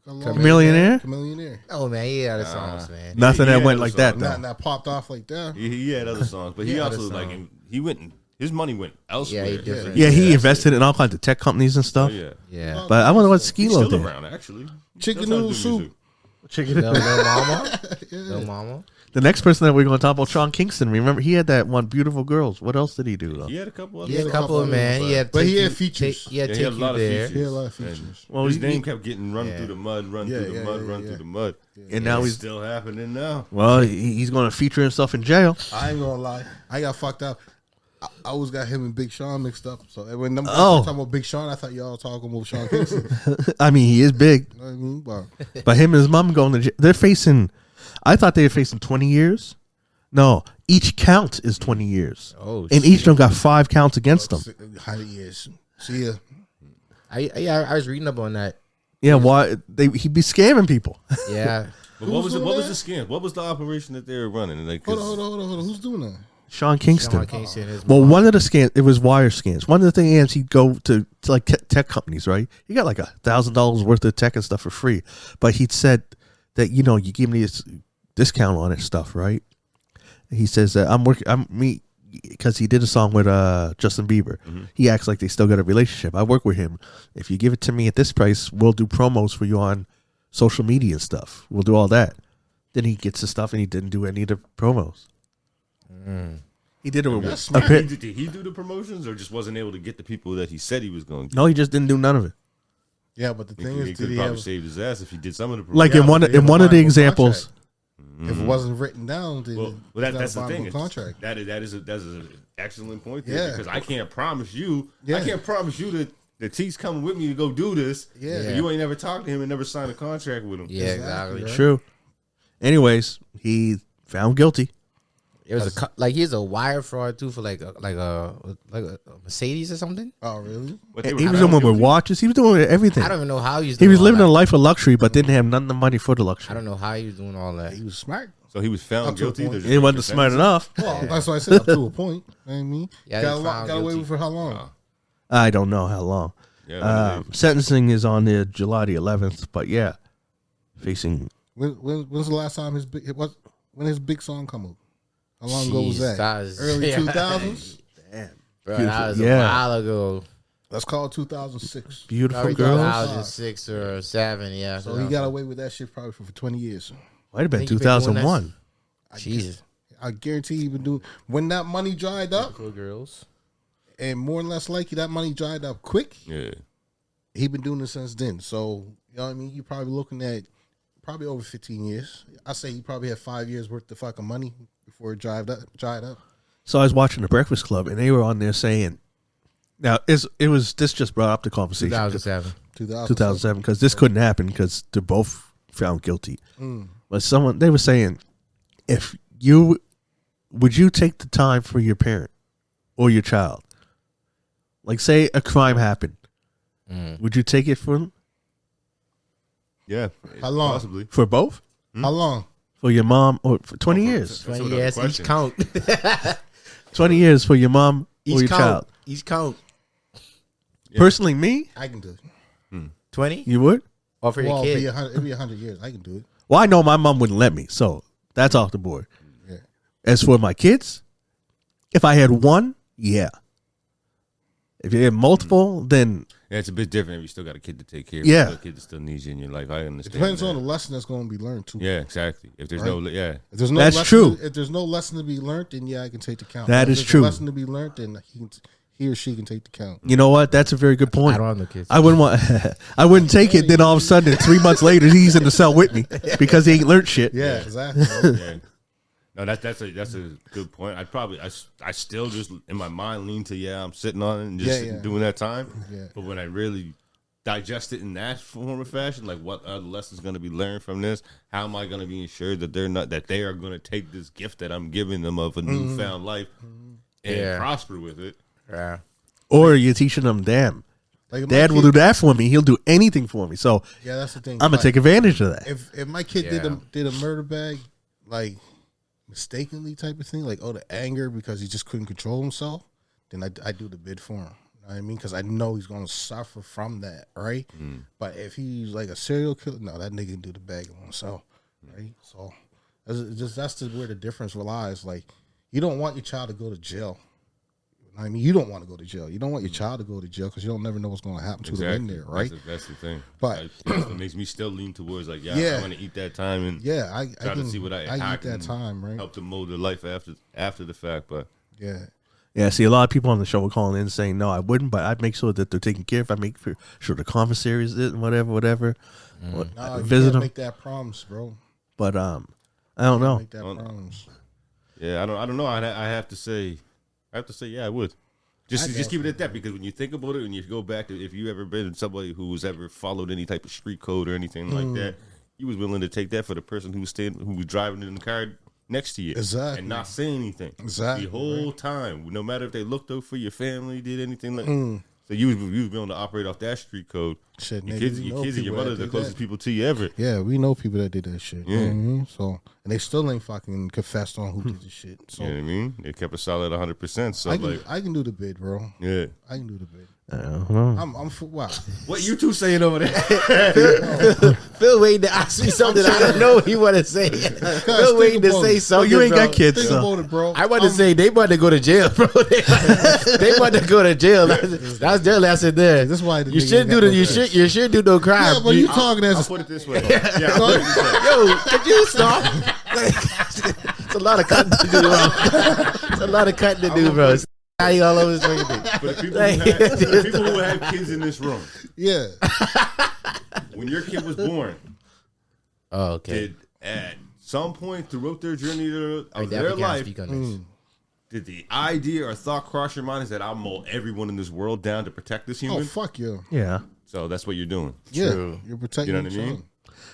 Chameleonaire? Oh man, he had other songs, man. Nothing that went like that though. Not popped off like that. He had other songs, but he also his money went elsewhere. Yeah, he invested in all kinds of tech companies and stuff. Yeah. But I wonder what He's Skilo still did. around, actually. Chicken noodle soup. Chicken Little Mama. Little Mama. The next person that we're going to talk about, Sean Kingston. Remember, he had that one, Beautiful Girls. What else did he do though? He had a couple of. He had a couple of man. He had features. He had a lot of features. He had a lot of features. Well, his name kept getting run through the mud, run through the mud. And now he's still happening now. Well, he's going to feature himself in jail. I ain't gonna lie, I got fucked up. I always got him and Big Sean mixed up. So when I'm talking about Big Sean, I thought y'all talking about Sean Kingston. I mean, he is big. You know what I mean? But him and his mom going to jail. They're facing. I thought they were facing 20 years. No, each count is 20 years. Oh, and each of them got 5 counts against them. 100 years. See ya. I was reading up on that. Yeah, why he'd be scamming people. Yeah. But what was the scam? What was the operation that they were running? Like, Hold on. Who's doing that? Sean Kingston. Sean Kingston is Well, one of the scams, it was wire scams. One of the things he'd go to like tech companies, right? He got like $1,000 worth of tech and stuff for free, but he'd said that you give me this discount on it stuff, right? He says that because he did a song with Justin Bieber. Mm-hmm. He acts like they still got a relationship. I work with him. If you give it to me at this price, we'll do promos for you on social media and stuff. We'll do all that. Then he gets the stuff and he didn't do any of the promos. He did did he do the promotions or just wasn't able to get the people that he said he was going to? No, he just didn't do none of it. Yeah, but the thing is, he could probably saved his ass if he did some of the promotions. Like in one of the examples. If it wasn't written down, then that's the thing. Contract. That is an excellent point there because I can't promise you. I can't promise you that T's coming with me to go do this. Yeah, you ain't never talked to him and never signed a contract with him. Yeah, exactly. Right? True. Anyways, he found guilty. It was he's a wire fraud too for like a Mercedes or something. Oh really? He was doing with watches. He was doing everything. I don't even know how he was. He was living a life of luxury, but didn't have none of the money for the luxury. I don't know how he was doing all that. He was smart. So he was found guilty. He wasn't smart enough. Well, that's why I said up to a point. You know what I mean, yeah, got away with for how long? I don't know how long. Yeah, sentencing is on July the 11th, but yeah, facing. When's the last time when his big song come up? How long ago was that? Early 2000s? Damn. Bro, that was a while ago. Let's call it 2006. Beautiful girl. 2006 or 7, yeah. So he got away with that shit probably for 20 years. Might have been 2001. Jesus. I guarantee he been doing when that money dried up. Beautiful girls. And more or less likely that money dried up quick. Yeah. He been doing it since then. So, you know what I mean? You probably looking at probably over 15 years. I say he probably had 5 years worth of fucking money before it dried up. So I was watching The Breakfast Club, and they were on there saying, now this just brought up the conversation. 2007, because this couldn't happen because they're both found guilty. But they were saying, would you take the time for your parent or your child? Like, say a crime happened, would you take it for them? Yeah. How long? Possibly. For both? How long? For your mom or for 20 years? 20 years, each count. 20 years for your mom or your child? Each count. Yeah. Personally, me? I can do it. 20? You would? Or for your kid? It'd be 100 years. I can do it. Well, I know my mom wouldn't let me, so that's off the board. Yeah. As for my kids, if I had one, yeah. If you have multiple, then... Yeah, it's a bit different if you still got a kid to take care of. Yeah. A kid that still needs you in your life. I understand. It depends on the lesson that's going to be learned, too. Yeah, exactly. If there's If there's no that's lesson, true. If there's no lesson to be learned, then yeah, I can take the count. That is true. If there's a lesson to be learned, then he or she can take the count. You know what? That's a very good point. I don't have no kids. I wouldn't take it. Then all of a sudden, 3 months later, he's in the cell with me because he ain't learned shit. Yeah, exactly. Yeah. No, that's a good point. I still just in my mind lean to I'm sitting on it and just doing that time. Yeah. But when I really digest it in that form of fashion, like what are the lessons going to be learned from this? How am I going to be ensured that they are going to take this gift that I'm giving them of a newfound life and prosper with it? Yeah. Or you're teaching them, damn, like Dad will do that for me. He'll do anything for me. So yeah, that's the thing. I'm gonna take advantage of that. If my kid did a murder bag, like mistakenly type of thing, like the anger because he just couldn't control himself, then I do the bid for him. You know what I mean? Because I know he's gonna suffer from that, right? But if he's like a serial killer, no, that nigga can do the bag on himself, right? So that's where the difference lies. Like, you don't want your child to go to jail. I mean, you don't want to go to jail. You don't want your child to go to jail because you don't never know what's going to happen to them in there, right? That's the thing. But it makes me still lean towards like, I want to eat that time and I try to see what I eat that time, right? Help to mold their life after the fact, but yeah. See, a lot of people on the show were calling in saying, "No, I wouldn't," but I'd make sure that they're taken care of. I make sure the commissaries did and whatever. No, you visit them. Make that promise, bro. But I don't know. Make that promise. Yeah, I don't know. I have to say, yeah, I would. Just keep it at that, because when you think about it, when you go back to if you ever been somebody who's ever followed any type of street code or anything like that, you was willing to take that for the person who was driving in the car next to you, exactly, and not say anything, exactly, the whole time, no matter if they looked out for your family, did anything like. So you was willing to operate off that street code Shit, Your nigga, kids, we your know kids and your people mother that are the did closest that. people to you ever. Yeah, we know people that did that shit. Yeah. You know what I mean? So, and they still ain't fucking confessed on who did the shit. So, You know what I mean? They kept it solid 100%. So I can do the bid, bro. yeah. I can do the bid. Uh-huh. I'm for wow. What you two saying over there? Phil waiting to ask me something I don't know what he want to say. Phil waiting to say something. you ain't bro. got kids, Think so. about it, bro. I want to say they about to go to jail, bro. They about to go to jail. That's their lesson there. This is why the You nigga should ain't do got the no you kids. should you should do no crime. Yeah, but you talking I'll as put it this way. Yeah, I'll put it this way. Yo, could you stop? It's a lot of cutting to do, bro. It's a lot of cutting to do, bro. How you all over this fucking thing? For the people who have kids in this room, yeah. when your kid was born, Oh, okay. did at some point throughout their journey of I their definitely can't life, speak on this. did the idea or thought cross your mind is that I'll mow everyone in this world down to protect this Oh human? fuck yeah. Yeah. So that's what you're doing. Yeah. True. You're protecting You know what I your mean? son.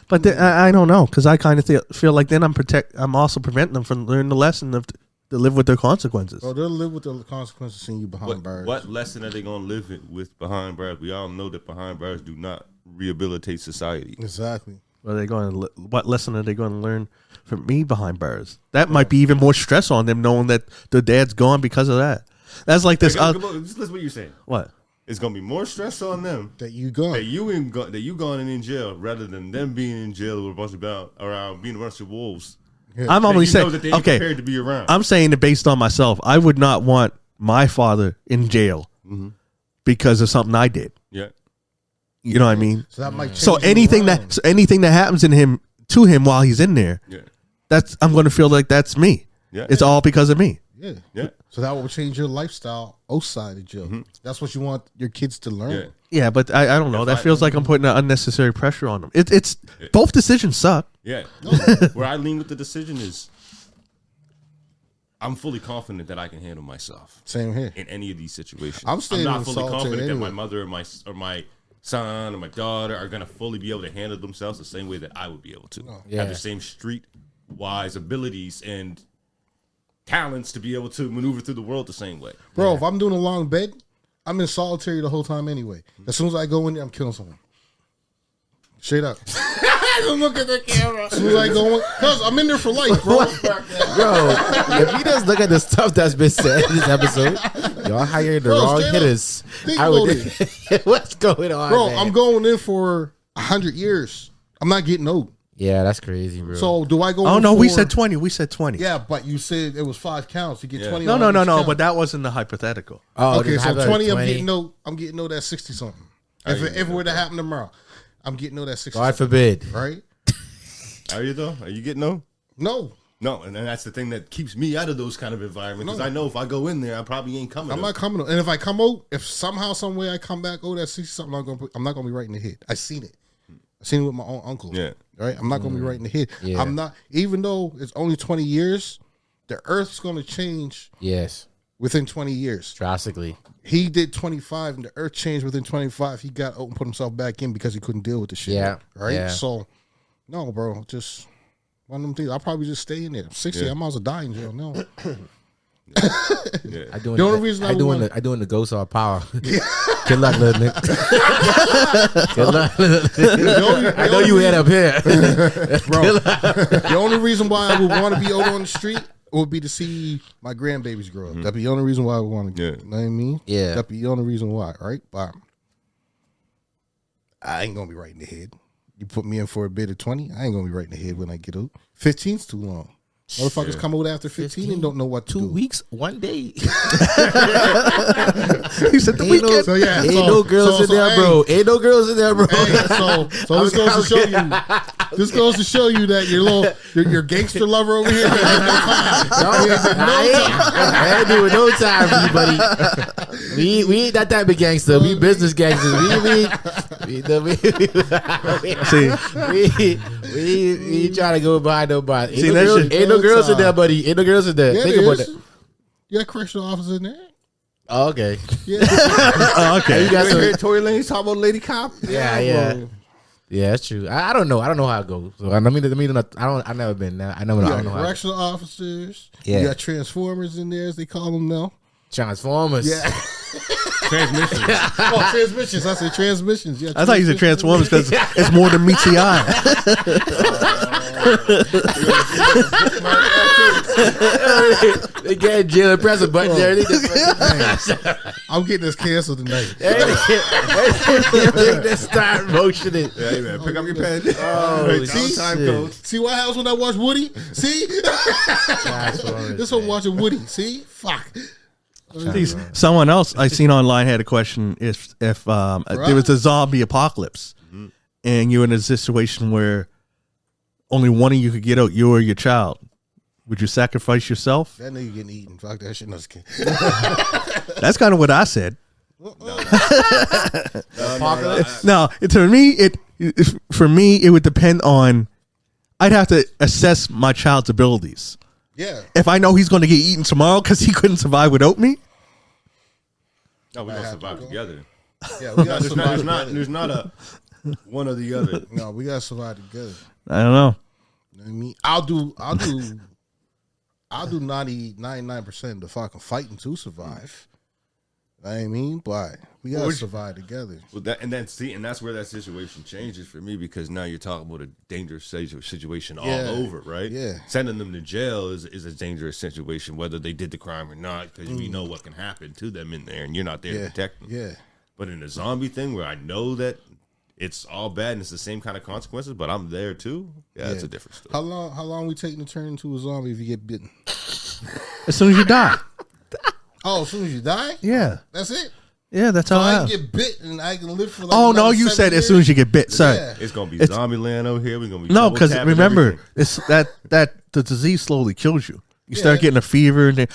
But I don't know, because I kind of feel like then I'm also preventing them from learning the lesson of to live with their consequences. Bro, they'll live with the consequences of seeing you behind What, bars. what lesson are they going to live with behind bars? We all know that behind bars do not rehabilitate society. Exactly. Are they going to? What lesson are they going to learn from me behind bars? That might be even more stress on them, knowing that their dad's gone because of that. That's like this. Just listen to what you're saying. What? It's going to be more stress on them That you gone. that you gone and in jail rather than them being in jail with a bunch of around being a bunch of wolves. I'm only That you know saying. that they ain't Okay, prepared to be around. I'm saying it based on myself. I would not want my father in jail because of something I did. Yeah. You know what I mean? So that might change So him anything around. that happens to him while he's in there, Yeah. I'm going to feel like that's me. Yeah. It's all because of me. Yeah. Yeah. So that will change your lifestyle outside of jail. That's what you want your kids to learn. Yeah. Yeah, but I don't know. That feels like I'm putting an unnecessary pressure on them. It's both decisions suck. Yeah. Where I lean with the decision is I'm fully confident that I can handle myself Same here. in any of these situations. I'm staying not in fully solitary confident that anyway. my mother or my son or my daughter are going to fully be able to handle themselves the same way that I would be able to. Yeah. Have the same street-wise abilities and talents to be able to maneuver through the world the same way. Bro, if I'm doing a long bed, I'm in solitary the whole time anyway. As soon as I go in there, I'm killing someone. Straight up. Don't look at the camera. As soon as I go in, cause I'm in there for life, bro. Bro, if you just look at the stuff that's been said in this episode, y'all hired the Bro, wrong straight up. hitters. Think I about would. What's going on, Bro, man? I'm going in for 100 years. I'm not getting old. Yeah, that's crazy, bro. So do I go? Oh in no, for, we said 20. We said 20. Yeah, but you said it was 5 counts. You get Yeah. 20. No, on no, no, each no. count. But that wasn't the hypothetical. Okay, so 20, I'm 20. getting no. I'm getting no that 60 something. If it were to happen tomorrow, I'm getting no that 60. God forbid. Right? Are you though? Are you getting no? No, No, and that's the thing that keeps me out of those kind of environments because No. I know if I go in there, I probably ain't coming. I'm not coming. And if I come out, if somehow, some way I come back, that 60 something, I'm not gonna be right in the head. I seen it. I seen it with my own uncle. Yeah. Right. I'm not gonna be right in the head. Yeah. I'm not. Even though it's only 20 years, the Earth's gonna change Yes, within 20 years. drastically. He did 25, and the Earth changed within 25. He got out and put himself back in because he couldn't deal with the shit. Yeah, Right. yeah. So, no, bro, just one of them things. I'll probably just stay in there. 60. Yeah. I might as well die in jail. No. Yeah. I doing The only reason I doing would I doing the ghost or power. Good luck, little nigga. Good luck. I know you head up here. Bro, the only reason why I would want to be out on the street would be to see my grandbabies grow up. That'd be the only reason why I would want to. Yeah. You know what I mean? Yeah. That'd be the only reason why, right? But I ain't gonna be right in the head. You put me in for a bid of 20, I ain't gonna be right in the head when I get out. 15's too long. Motherfuckers come out after 15 and don't know what to 2 do. weeks, 1 day. He said the Ain't weekend. no, So, yeah, ain't so- no girls so- in there, hey. bro. Ain't no girls in there, bro. Hey, so this goes to show you. This goes to show you that your gangster lover over here. I ain't doing no time for you, buddy. We ain't that type of gangster. We business gangsters. We trying to go behind nobody. See, that shit- Ain't no girls in there, buddy. Ain't no girls in there. Yeah, Think there about is. that. You got correctional officers in there. Oh, okay. Yeah. Oh, okay. You got You some. heard Tory Lanez talk about Lady Cop? Yeah. bro. Yeah, that's true. I don't know. I don't know how it goes. So I've never been there. I You don't got know how it goes. correctional officers. Yeah. You got transformers in there, as they call them now. Transformers. Yeah. Transmissions. Oh, transmissions. I said transmissions. Yeah, I thought you said Transformers because it's more than meets the eye. They get jail and press a button there. I'm getting this canceled tonight. They start motioning. Hey man, pick up your pen. Oh, See? Time code. See what happens when I watch Woody? See? This one watching Woody. See? Fuck. Someone else I seen online had a question: if there was a zombie apocalypse and you're in a situation where only one of you could get out, you or your child, would you sacrifice yourself? That nigga getting eaten. Fuck that shit. No, just kidding. That's kind of what I said. Apocalypse? No, for me it would depend on. I'd have to assess my child's abilities. Yeah. If I know he's going to get eaten tomorrow because he couldn't survive without me, No, we're gonna survive together. Yeah, we gotta survive together. There's not a one or the other. No, we gotta survive together. I don't know. You know what I mean? I'll do 99% of the fucking fighting to survive. You know what I mean? But we gotta survive together. Well, that's where that situation changes for me, because now you're talking about a dangerous situation all over, right? Yeah. Sending them to jail is a dangerous situation, whether they did the crime or not, because we know what can happen to them in there, and you're not there to protect them. Yeah. But in a zombie thing where I know that it's all bad and it's the same kind of consequences, but I'm there too. Yeah, that's a different story. How long we taking to turn into a zombie if you get bitten? As soon as you die. Oh, as soon as you die? Yeah. That's it? Yeah, that's So how I I can get bit and I can live for like Oh, no, another you 7 said years? as soon as you get bit. Sorry. Yeah. It's gonna be zombie land over here. We're gonna be No, double because tapping remember, everything. it's that the disease slowly kills you. You start getting a fever, and then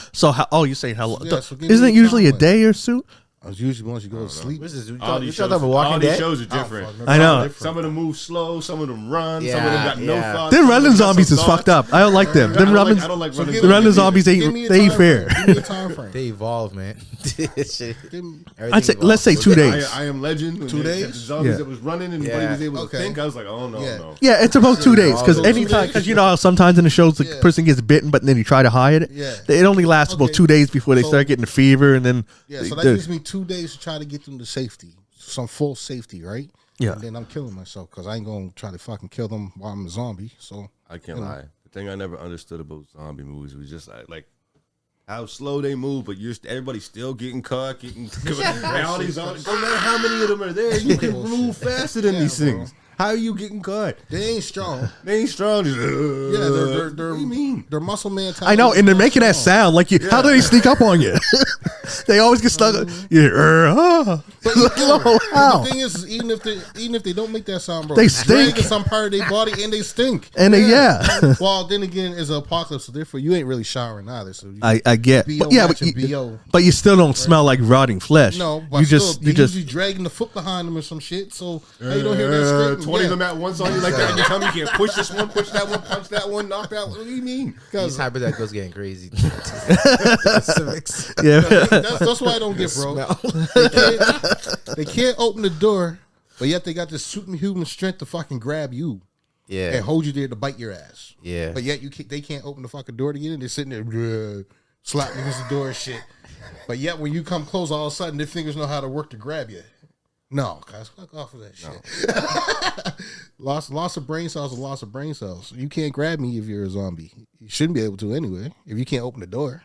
you're saying how long? Yeah, so give Isn't me it usually a time. day or so? It's usually once you go to sleep. This is All these talking shows, about Walking all these Dead? shows are different. fuck, I know. Some of them move slow, some of them run, some of Yeah, them got no yeah. thoughts. Them some of running got some zombies is thoughts. fucked up. I don't like them. Them running I don't like running give the me- running zombies Give me ain't a they ain't time fair. frame. Give me a time frame. They evolve, man. Give me- I'd say let's say 2 days. I Am Legend. when 2 they had days? the zombies Yeah. that was running and Yeah. nobody was able to Okay. think. I was like, oh no, Yeah. no. Yeah, it's about 2 days because So 2 anytime days? because you know how sometimes in the shows the Yeah. person gets bitten but then you try to hide it. Yeah. It only lasts about Okay. 2 days before they So- start getting a fever and then Yeah, so that the- gives me 2 days to try to get them to safety. Some full safety, right? Yeah. And then I'm killing myself because I ain't going to try to fucking kill them while I'm a zombie. So, I can't lie. The thing I never understood about zombie movies was just like how slow they move, but everybody's still getting caught, getting and all these zombies. No matter how many of them are there, you can move faster than these bro. things. How are you getting caught? they ain't strong. They ain't strong. Just, Yeah, they're what do you mean? They're muscle man. I know, and they're making that sound like you. How do they sneak up on you? They always get stuck. How? The thing is, even if they don't make that sound, bro, They it's dragging stink. some part of their body and they stink. And they, yeah. Well, then again, it's an apocalypse, so therefore you ain't really showering either. So you, I get, BO but yeah, matching but BO. you still don't smell like rotting flesh. No, but you still, just you usually dragging the foot behind them or some shit. So how you don't hear that screaming? 20 Yeah. of them at once on you like that, and you tell me you can't push this one, push that one, punch that one, knock that one. What do you mean? These hypotheticals getting crazy. yeah. That's why I don't get, bro. They can't open the door, but yet they got this superhuman strength to fucking grab you Yeah. and hold you there to bite your ass. Yeah. But yet they can't open the fucking door to get in. They're sitting there slapping against the door and shit. But yet when you come close, all of a sudden their fingers know how to work to grab you. No, guys, fuck off of that shit. Loss of brain cells is loss of brain cells. You can't grab me if you're a zombie. You shouldn't be able to anyway. If you can't open the door.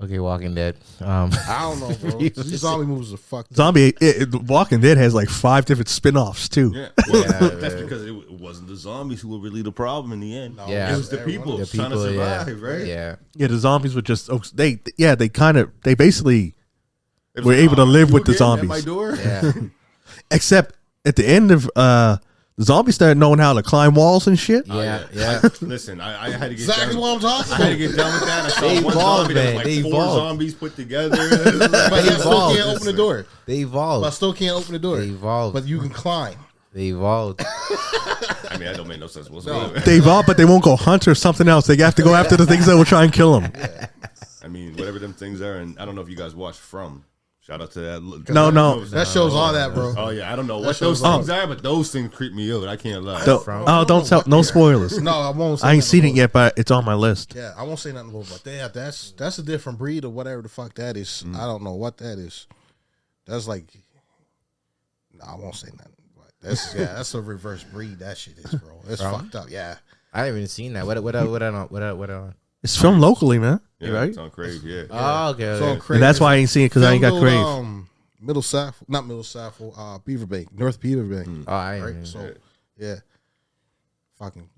Okay, Walking Dead. I don't know, bro. These zombie movies are fucked up. Zombie Walking Dead has like 5 different spin-offs too. Yeah, well, Yeah, that's because it wasn't the zombies who were really the problem in the end. No, Yeah. It was the people The trying to people, survive, right? Yeah. Yeah, the zombies were just they basically It was were able to live you with the again at zombies. my door? Yeah. except at the end of the zombies started knowing how to climb walls and shit. Yeah. Yeah. Listen, I had to get Exactly done. what I'm talking I had to about. get done with that. I saw They one evolved, zombie that man. was They like 4 evolved. zombies put together. But you still evolved. can't open the door. They But I evolved. still can't open the door. They evolved. But you can climb. They evolved. I mean, that don't make no sense whatsoever. They evolved, but they won't go hunt or something else. They have to go after the things that will try and kill them. I mean, whatever them things are, and I don't know if you guys watched From. Shout out to that. No. That shows all that, bro. Oh yeah, I don't know That what shows those things are, but those things creep me out. I can't lie. Don't tell. No spoilers. No, I won't. Say I ain't nothing seen it about yet, but it's on my list. Yeah, I won't say nothing about that. That's a different breed or whatever the fuck that is. I don't know what that is. That's like, I won't say nothing. But that's a reverse breed. That shit is, bro. It's fucked up. Yeah. I haven't even seen that. What on? It's filmed locally, man. Yeah, Right? it's on Crave. Yeah. Oh, okay. So okay. Crave, And that's why I ain't seen it because I ain't got filmed Crave. on, Middle South, not Middle South, Beaver Bank, North Beaver Bank. Oh, I ain't. Right? So, yeah. Fucking,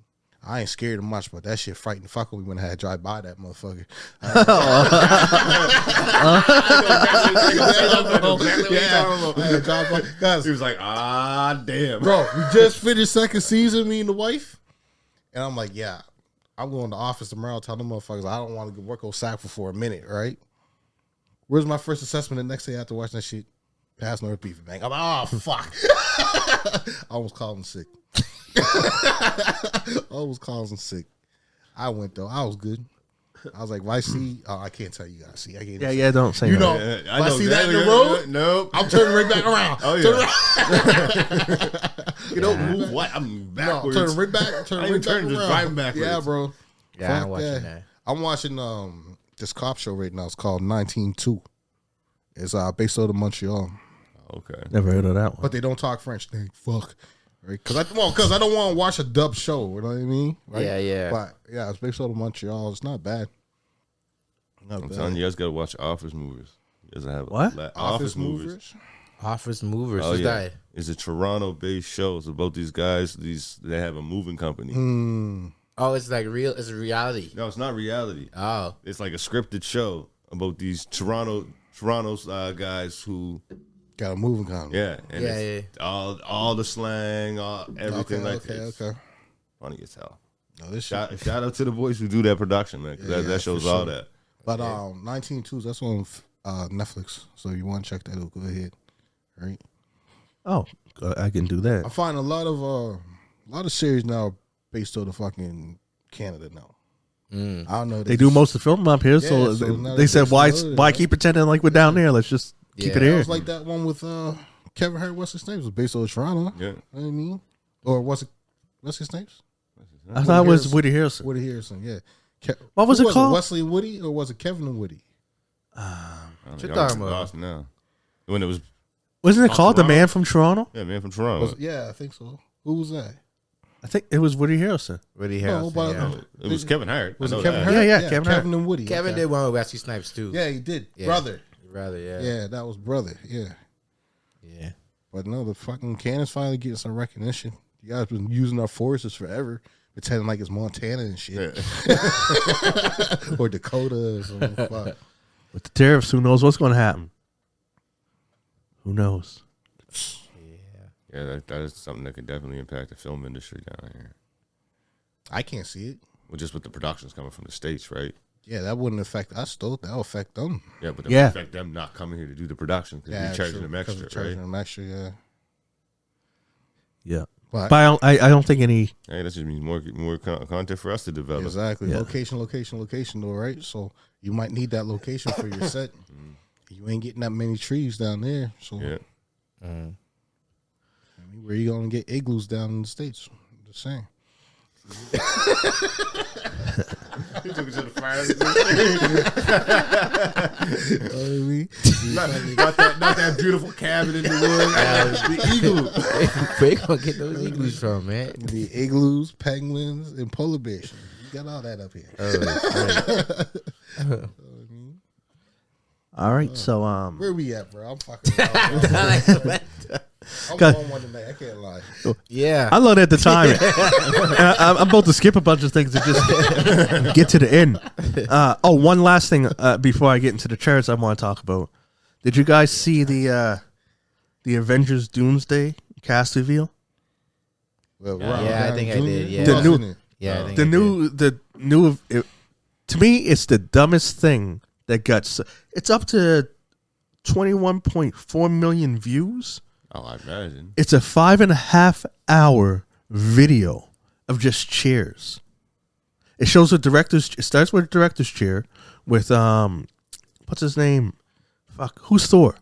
I ain't scared of much, but that shit frightened the fuck with me when I had to drive by that motherfucker. He was like, damn. Bro, we just finished second season, me and the wife. And I'm like, yeah, I'm going to the office tomorrow, tell them motherfuckers I don't want to work on Sackville for a minute, right? Where's my first assessment the next day after watching that shit? Pass North Beaver Bank. I'm like, oh, fuck. I almost called him sick. I went, though. I was good. I was like, if I see, I can't tell you guys. See, I can't. Yeah, don't say You that. know, if I see that in the road, nope. I'm turning right back around. Oh, yeah. You don't move what? I'm backwards. No, turning right back. Turning right back around. Just driving backwards. Yeah, bro. Yeah, I'm watching that. I'm watching this cop show right now. It's called 19-2. It's based out of Montreal, Okay. Never heard of that one. but they don't talk French. They fuck, right? Because I don't want to watch a dub show. You know what I mean? Right? Yeah. But yeah, it's based out of Montreal. It's not bad. Not I'm bad. telling you, guys gotta watch Office Movers. You guys have What? Office Movers. Office Movers. Oh Who's yeah, that? it's a Toronto-based show. It's about these guys. They have a moving company. Oh, it's like real. It's a reality. No, it's not reality. Oh, It's like a scripted show about these Toronto's guys who, Got a moving company. yeah, and Yeah, it's all the slang, everything like okay, this. okay. Funny as hell. No, this shit. Shout out to the boys who do that production, man. 'Cause Yeah, that shows for all sure. that. But 19-2s, that's on Netflix. So you want to check that out, go ahead. Right? Oh, I can do that. I find a lot of series now based on the fucking Canada now. I don't know. They do most of the film up here, Yeah, so so now they they said, fix why it, why right? keep pretending like we're down there? Let's just keep it Yeah. It here. was like that one with Kevin Hart. What's his name? It was based on Toronto. Yeah. You know what I mean? Or was it? What's his name? I thought it was Harrison. Woody Harrelson. Woody Harrison. Yeah. What was Who it called? Wesley and Woody, or was it Kevin and Woody? what you talking about? Lost now. When it was Wasn't it called The Toronto? Man from Toronto? man from Toronto. Yeah, I think so. Who was that? I think it was Woody Harrelson. Woody No, Harrelson. but yeah. It was Kevin Hart. Was I it know Kevin that. Hart? Yeah, Kevin Hart. and Woody. Kevin okay. did one with Wesley Snipes too. Yeah, he did. Yeah. Brother. Rather, yeah. Yeah, that was brother. Yeah. Yeah. But no, the fucking Canada's finally getting some recognition. You guys been using our forests forever, pretending like it's Montana and shit. Or Dakota or something. Fuck. With the tariffs, who knows what's going to happen? Who knows? Yeah, that is something that could definitely impact the film industry down here. I can't see it. Well, just with the productions coming from the States, right? Yeah, that wouldn't affect us though. That'll affect them. Yeah, but it Yeah. would affect them not coming here to do the production because Yeah, we're charging true, them 'cause extra, we're charging right? them extra, yeah. Yeah. But But I don't think any. Hey, that just means more content for us to develop. exactly. Yeah. Location though, right? So you might need that location for your set. You ain't getting that many trees down there. So Yeah. I mean, where you gonna get igloos down in the States? I'm just saying. He took it to the fire. You know what I mean? not that beautiful cabin in the woods. The igloo. Where you gonna get those igloos from, man? The igloos, penguins, and polar bears. You got all that up here. All right, so Where we at, bro? I'm fucking wild, bro. I'm on one tonight. I can't lie. Yeah. I love that the time. And I'm about to skip a bunch of things and just get to the end. One last thing before I get into the charts I want to talk about. Did you guys see the Avengers Doomsday cast reveal? Well, Yeah, I think I did, yeah. The new- Wasn't it? Yeah. I think The I new to me, it's the dumbest thing that got. It's up to 21.4 million views. Oh, I imagine. It's a 5.5 hour video of just chairs. It shows the director's. It starts with the director's chair with what's his name? Fuck, who's Thor?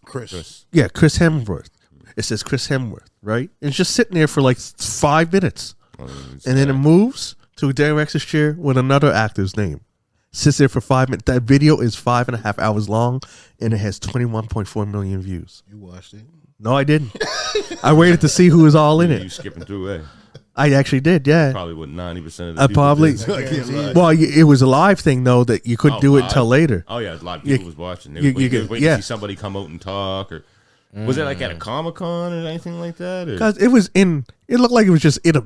Chris. Yeah, Chris Hemsworth. It says Chris Hemsworth, right? And it's just sitting there for like 5 minutes, and then it moves to a director's chair with another actor's name. Sits there for 5 minutes. That video is 5.5 hours long, and it has 21.4 million views. You watched it? No, I didn't. I waited to see who was all in You it. skipping through, eh? I actually did, yeah. Probably what 90% of the I people probably. did. Well, it was a live thing though that you couldn't do it live? until later. Oh yeah, a lot of people was watching. They you was waiting, could- waiting yeah. to see somebody come out and talk, or was it like at a Comic-Con or anything like that? Or? Because it was in. It looked like it was just in a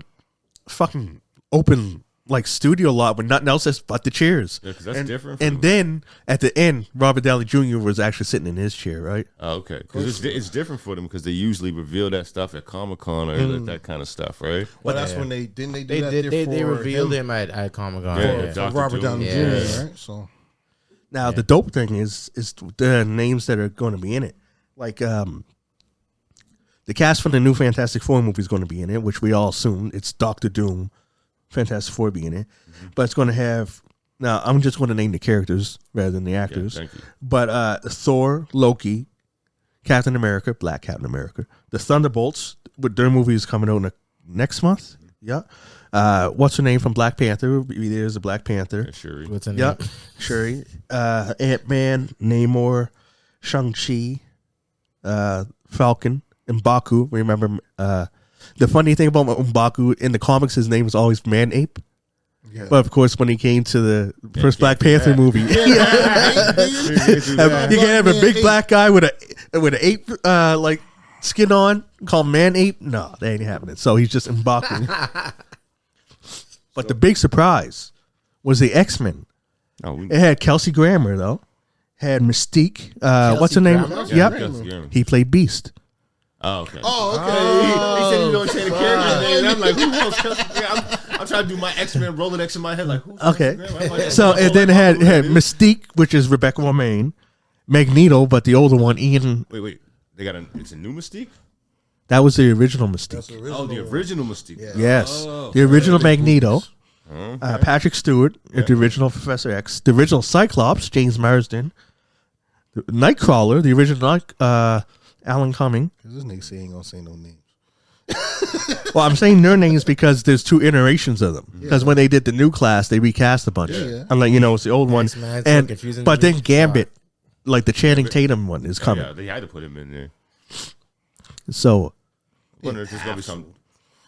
fucking open like studio lot with nothing else but the chairs. Yeah, 'cause that's different. And then at the end, Robert Downey Jr. was actually sitting in his chair, right? Oh, okay, because it's different for them because they usually reveal that stuff at Comic-Con or that kind of stuff, right? Well, that's when they didn't they do They that did. there They for revealed him, him at Comic Con. Yeah, Yeah. for Dr. Robert Doom. Downey Yeah. Jr. Right? So Now the dope thing is the names that are going to be in it, like the cast for the new Fantastic Four movie is going to be in it, which we all assume it's Doctor Doom, Fantastic Four being in it, but it's going to have. Now I'm just going to name the characters rather than the actors. thank you. But Thor, Loki, Captain America, Black Captain America, the Thunderbolts, with their movie is coming out next month. Yeah. What's her name from Black Panther? There's a Black Panther. Yeah, sure. What's in Yep. it? Shuri. Ant-Man, Namor, Shang-Chi, Falcon, M'Baku. Remember, the funny thing about M'Baku, in the comics, his name was always Man-Ape. yeah. But of course, when he came to the first Black Panther movie, you can't have a big black guy with an ape like skin on called Man-Ape. No, that ain't happening. So he's just M'Baku. But the big surprise was the X-Men. Oh, It had Kelsey Grammer though. Had Mystique. What's her name? Grammer? Yep. Grammer. He played Beast. Oh, okay. Oh, okay. He said he don't say the character name. And I'm like, who else? I'm trying to do my X-Men Rolodex in my head. Like, who? Okay. So it then had Mystique, which is Rebecca Romijn, Magneto, but the older one, Ian. Wait. They got it's a new Mystique. That was the original Mystique. That's the original. Oh, the original Mystique. Yeah. Yes, Oh, the original Magneto. Okay. Patrick Stewart, the original Professor X, the original Cyclops, James Marsden, the Nightcrawler, the original Alan Cumming. Because this nigga say he ain't gonna say no names. Well, I'm saying their names because there's two iterations of them. Because when they did the new class, they recast a bunch. Yeah. I'm like, it's the old one. X-Men, so And confusing but to me. then Gambit, like the Channing Tatum one, is coming. Yeah, they had to put him in there. So Wonder if there's gonna be some.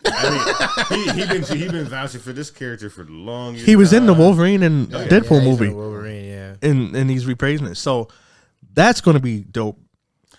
I mean, he been vouching for this character for the longest. he was in the Wolverine and Deadpool Yeah, he's in movie, Wolverine, yeah. and he's reprising it. So that's going to be dope.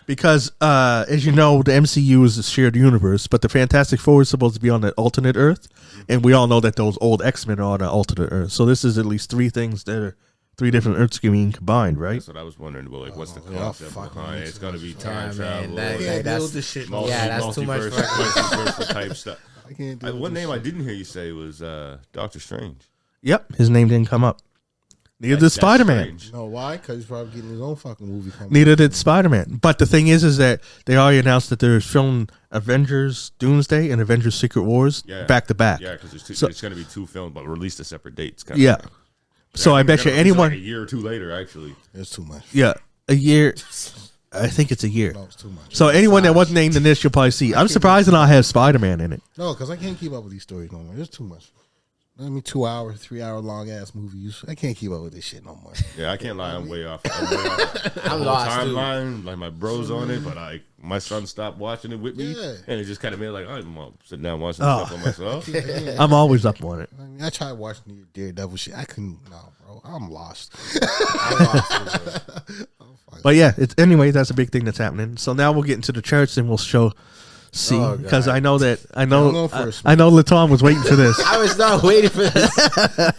Because, as you know, the MCU is a shared universe, but the Fantastic Four is supposed to be on the alternate Earth, and we all know that those old X-Men are on an alternate Earth. So this is at least three things that are three different Earths being combined, right? That's what I was wondering. Well, like, what's the yeah, concept fuck, behind it? man. It's gonna be time Yeah, man, travel, that- Can't like, deal that's with this shit. multi- Yeah, that's too much multiverse type stuff. I can't do One name I didn't hear you say was Doctor Strange. Yep, his name didn't come up. Neither did That's Spider-Man. strange. You know why? Because he's probably getting his own fucking movie coming. Neither did Spider-Man. But the thing is that they already announced that they're filming Avengers Doomsday and Avengers Secret Wars Yeah. back to back. Yeah, because So- it's going to be two films, but released at separate dates. Kind Yeah. So I bet you anyone. like a year or two later, actually. It's too much. Yeah, a year. I think it's a year. No, it's too much. So anyone that wasn't named in this, you'll probably see. I'm surprised that I have Spider-Man in it. No, because I can't keep up with these stories no more. It's too much. I mean, 2 hour, 3 hour long ass movies. I can't keep up with this shit no more. Yeah, I can't lie. I'm way off. I'm way off. I'm The lost, too. timeline, like my bros on it, but my son stopped watching it with me, Yeah. and it just kind of made like, I'm sitting down watching Oh. stuff on myself. I'm always up on it. I mean, I tried watching the Daredevil shit. I couldn't. No, bro. I'm lost. But yeah, it's anyway. That's a big thing that's happening. So now we'll get into the charts and we'll see Oh, because God. I know I'm going first. I know Latom was waiting for this. I was not waiting for this.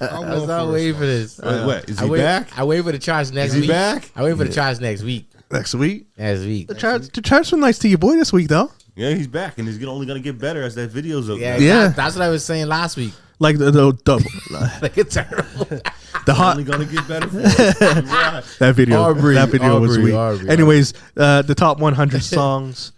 I'm I was not waiting for this. Wait, is I he wait, back? I wait for the charts next Is he week. back? I wait for the charts next week. Next week, Next week. the charts were nice to your boy this week though. Yeah, he's back, and he's only going to get better as that video's up. Yeah, there. Yeah. That's what I was saying last week. Like the Like it's terrible. the hot Only going to get better for him. Right. that video Aubrey, was Aubrey, weak. Aubrey. Anyways, the top 100 songs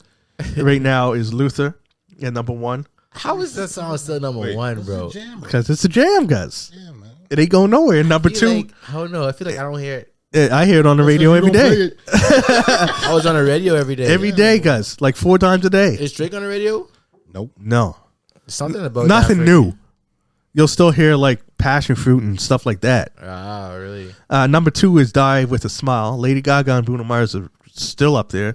right now is Luther at number 1 How is that song still number Wait, one, bro? Jam, bro. because it's a jam, guys. Yeah, man. It ain't going nowhere. Number I feel 2, like- I don't know. I feel like I don't hear it. I hear it on the radio every day. I was on the radio every day. Every day, guys, like 4 times a day. Is Drake on the radio? Nope. No, Something about nothing that new. You'll still hear like passion fruit and stuff like that. Ah, really? Number 2 is Die With a Smile. Lady Gaga and Bruno Mars are still up there.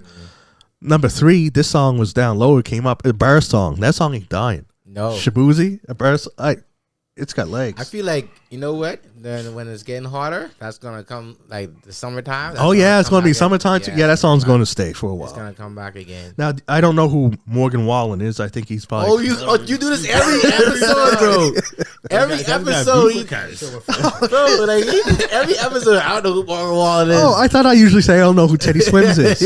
Number 3, this song was down low. It came up. A Bar song. That song ain't dying. No. Shabuzi, a Bar. It's got legs. I feel like, you know what? Then when it's getting hotter, that's gonna come like the summertime. Oh yeah, it's gonna be summertime too. Yeah, that song's gonna stay for a while. It's gonna come back again. Now I don't know who Morgan Wallen is. I think he's probably. You do this every episode, bro. Every episode, bro. Like every episode, I don't know who Morgan Wallen is. Oh, I thought I usually say I don't know who Teddy Swims is.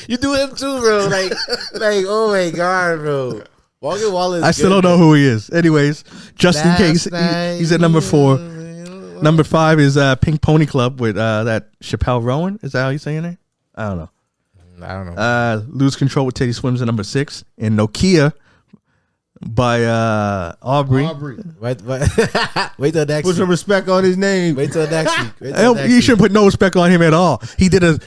You do him too, bro. Like oh my god, bro. Morgan Wallen. I still don't know who he is. Anyways, just in case, he's at number 4. Number 5 is Pink Pony Club with that Chappelle Rowan. Is that how you saying it? I don't know. Lose Control with Teddy Swims at number 6. And Nokia by Aubrey. Wait till next Put week. some respect on his name. Wait till next week. You shouldn't put no respect on him at all. He did a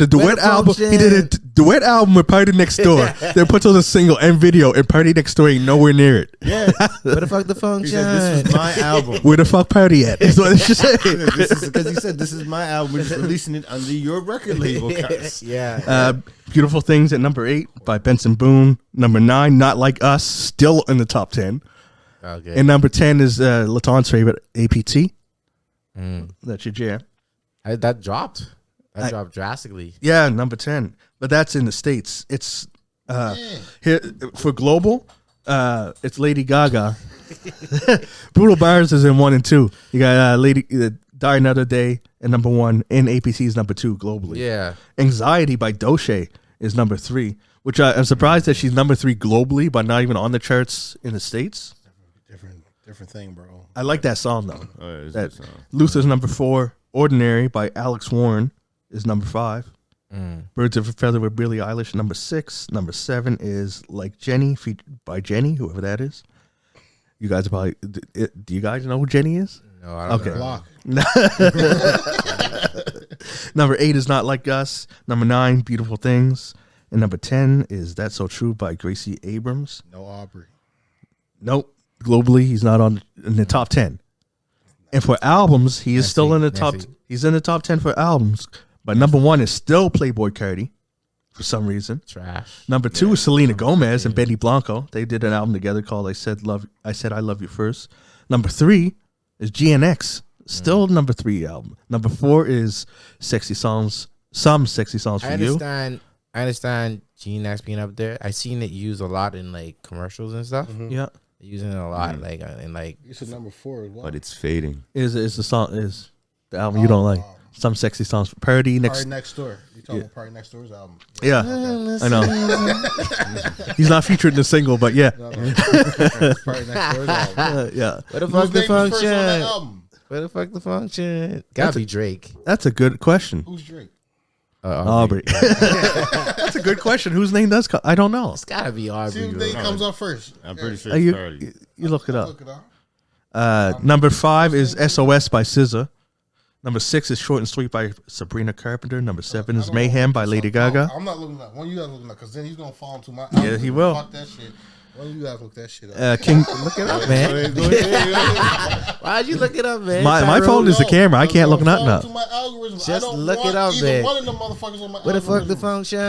duet album. He did a duet album with Party Next Door. They put on a single and video, and Party Next Door ain't nowhere near it. Yeah. Where the fuck the function? He said, this is my album. Where the fuck Party at? Is what she said. Because he said, this is my album. We're just releasing it under your record label, guys. Yeah. Beautiful Things at number 8 by Benson Boone. Number 9, Not Like Us, still in the top 10. Okay. And number 10 is Laton's favorite, APT. That's your jam. That dropped. That dropped drastically. Yeah, number 10. But that's in the States. It's here for global, it's Lady Gaga. Brutal Bars is in 1 and 2. You got Lady Die Another Day at number 1, and APT is number 2 globally. Yeah. Anxiety by Doche is number 3, which I'm surprised that she's number 3 globally, but not even on the charts in the States. Different thing, bro. I like that song though. Oh, yeah, it's a That good song. Luther's number 4. Ordinary by Alex Warren is number 5. Birds of a Feather with Billie Eilish, number 6. Number 7 is Like Jenny by Jenny, whoever that is. You guys are probably. Do you guys know who Jenny is? No, I don't know. Number 8 is Not Like Us. Number 9, Beautiful Things. And number 10 is That's So True by Gracie Abrams. No Aubrey. Nope. Globally, he's not in the top 10. And for albums, he is still in the top. He's in the top 10 for albums. But number 1 is still Playboy Cardi for some reason. Trash. Number 2 is Selena Gomez and Benny Blanco. They did an album together called I Said I Love You First. Number 3 is GNX. Still number 3 album. Number 4 is Sexy Songs. Some Sexy Songs for You. I understand GNX being up there. I seen it used a lot in like commercials and stuff. Yeah. Using it a lot, like in like. You said number 4 as well. But it's fading. Is the song is the album you don't like? Some Sexy Songs for Party Party Next Door. You talking about Party Next Door's album? Yeah, I know. He's not featured in the single, but yeah. Party Next Door's album. Yeah. Where the fuck the Whose name is first on that function? album? Where the fuck the function? Gotta be Drake. That's a good question. Who's Drake? Aubrey. That's a good question. Whose name does I don't know. It's gotta be Aubrey. See whose name comes up first. I'm pretty sure it's Cardi. You look it up. Look it up. Number 5 is SOS by SZA. Number 6 is Short and Sweet by Sabrina Carpenter. Number 7 is Mayhem by Lady Gaga. I'm not looking up. One of you guys looking up because then he's gonna fall into my. Yeah, he will. Fuck that shit. One of you guys look that shit up. Look it up, man. Why'd you look it up, man? My phone is the camera. I can't look nothing up. My algorithm. Just I don't look want it up, either man. One of them motherfuckers on my Where the fuck the algorithm. function?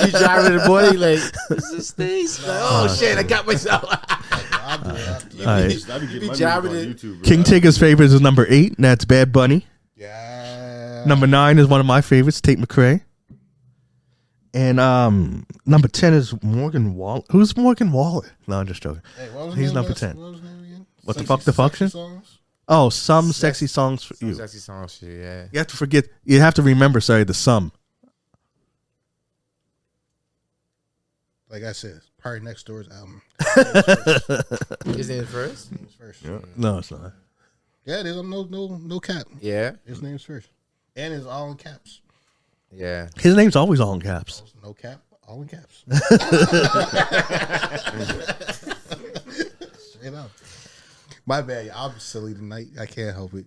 you driving the boy like this is things. Like, oh shit, I got myself. I'll do it. All right. I be getting my music on YouTube, bro. King Tigger's favorites is number 8, and that's Bad Bunny. Yeah. Number 9 is one of my favorites, Tate McRae. And number 10 is Morgan Wallen. Who's Morgan Wallen? No, I'm just joking. Hey, what was He's his name? number 10. What was his name again? What the fuck the function? Songs? Oh, Some Sexy Songs for You. Sexy song shit, yeah. You have to forget. You have to remember. Sorry, the sum. Like I said, Party Next Door's album. His name first? Name's first. Yeah. No, it's not. Yeah, there's no cap. Yeah. His name's first, and it's all in caps. Yeah. His name's always all in caps. No cap, all in caps. Straight up. My bad. I'm silly tonight. I can't help it.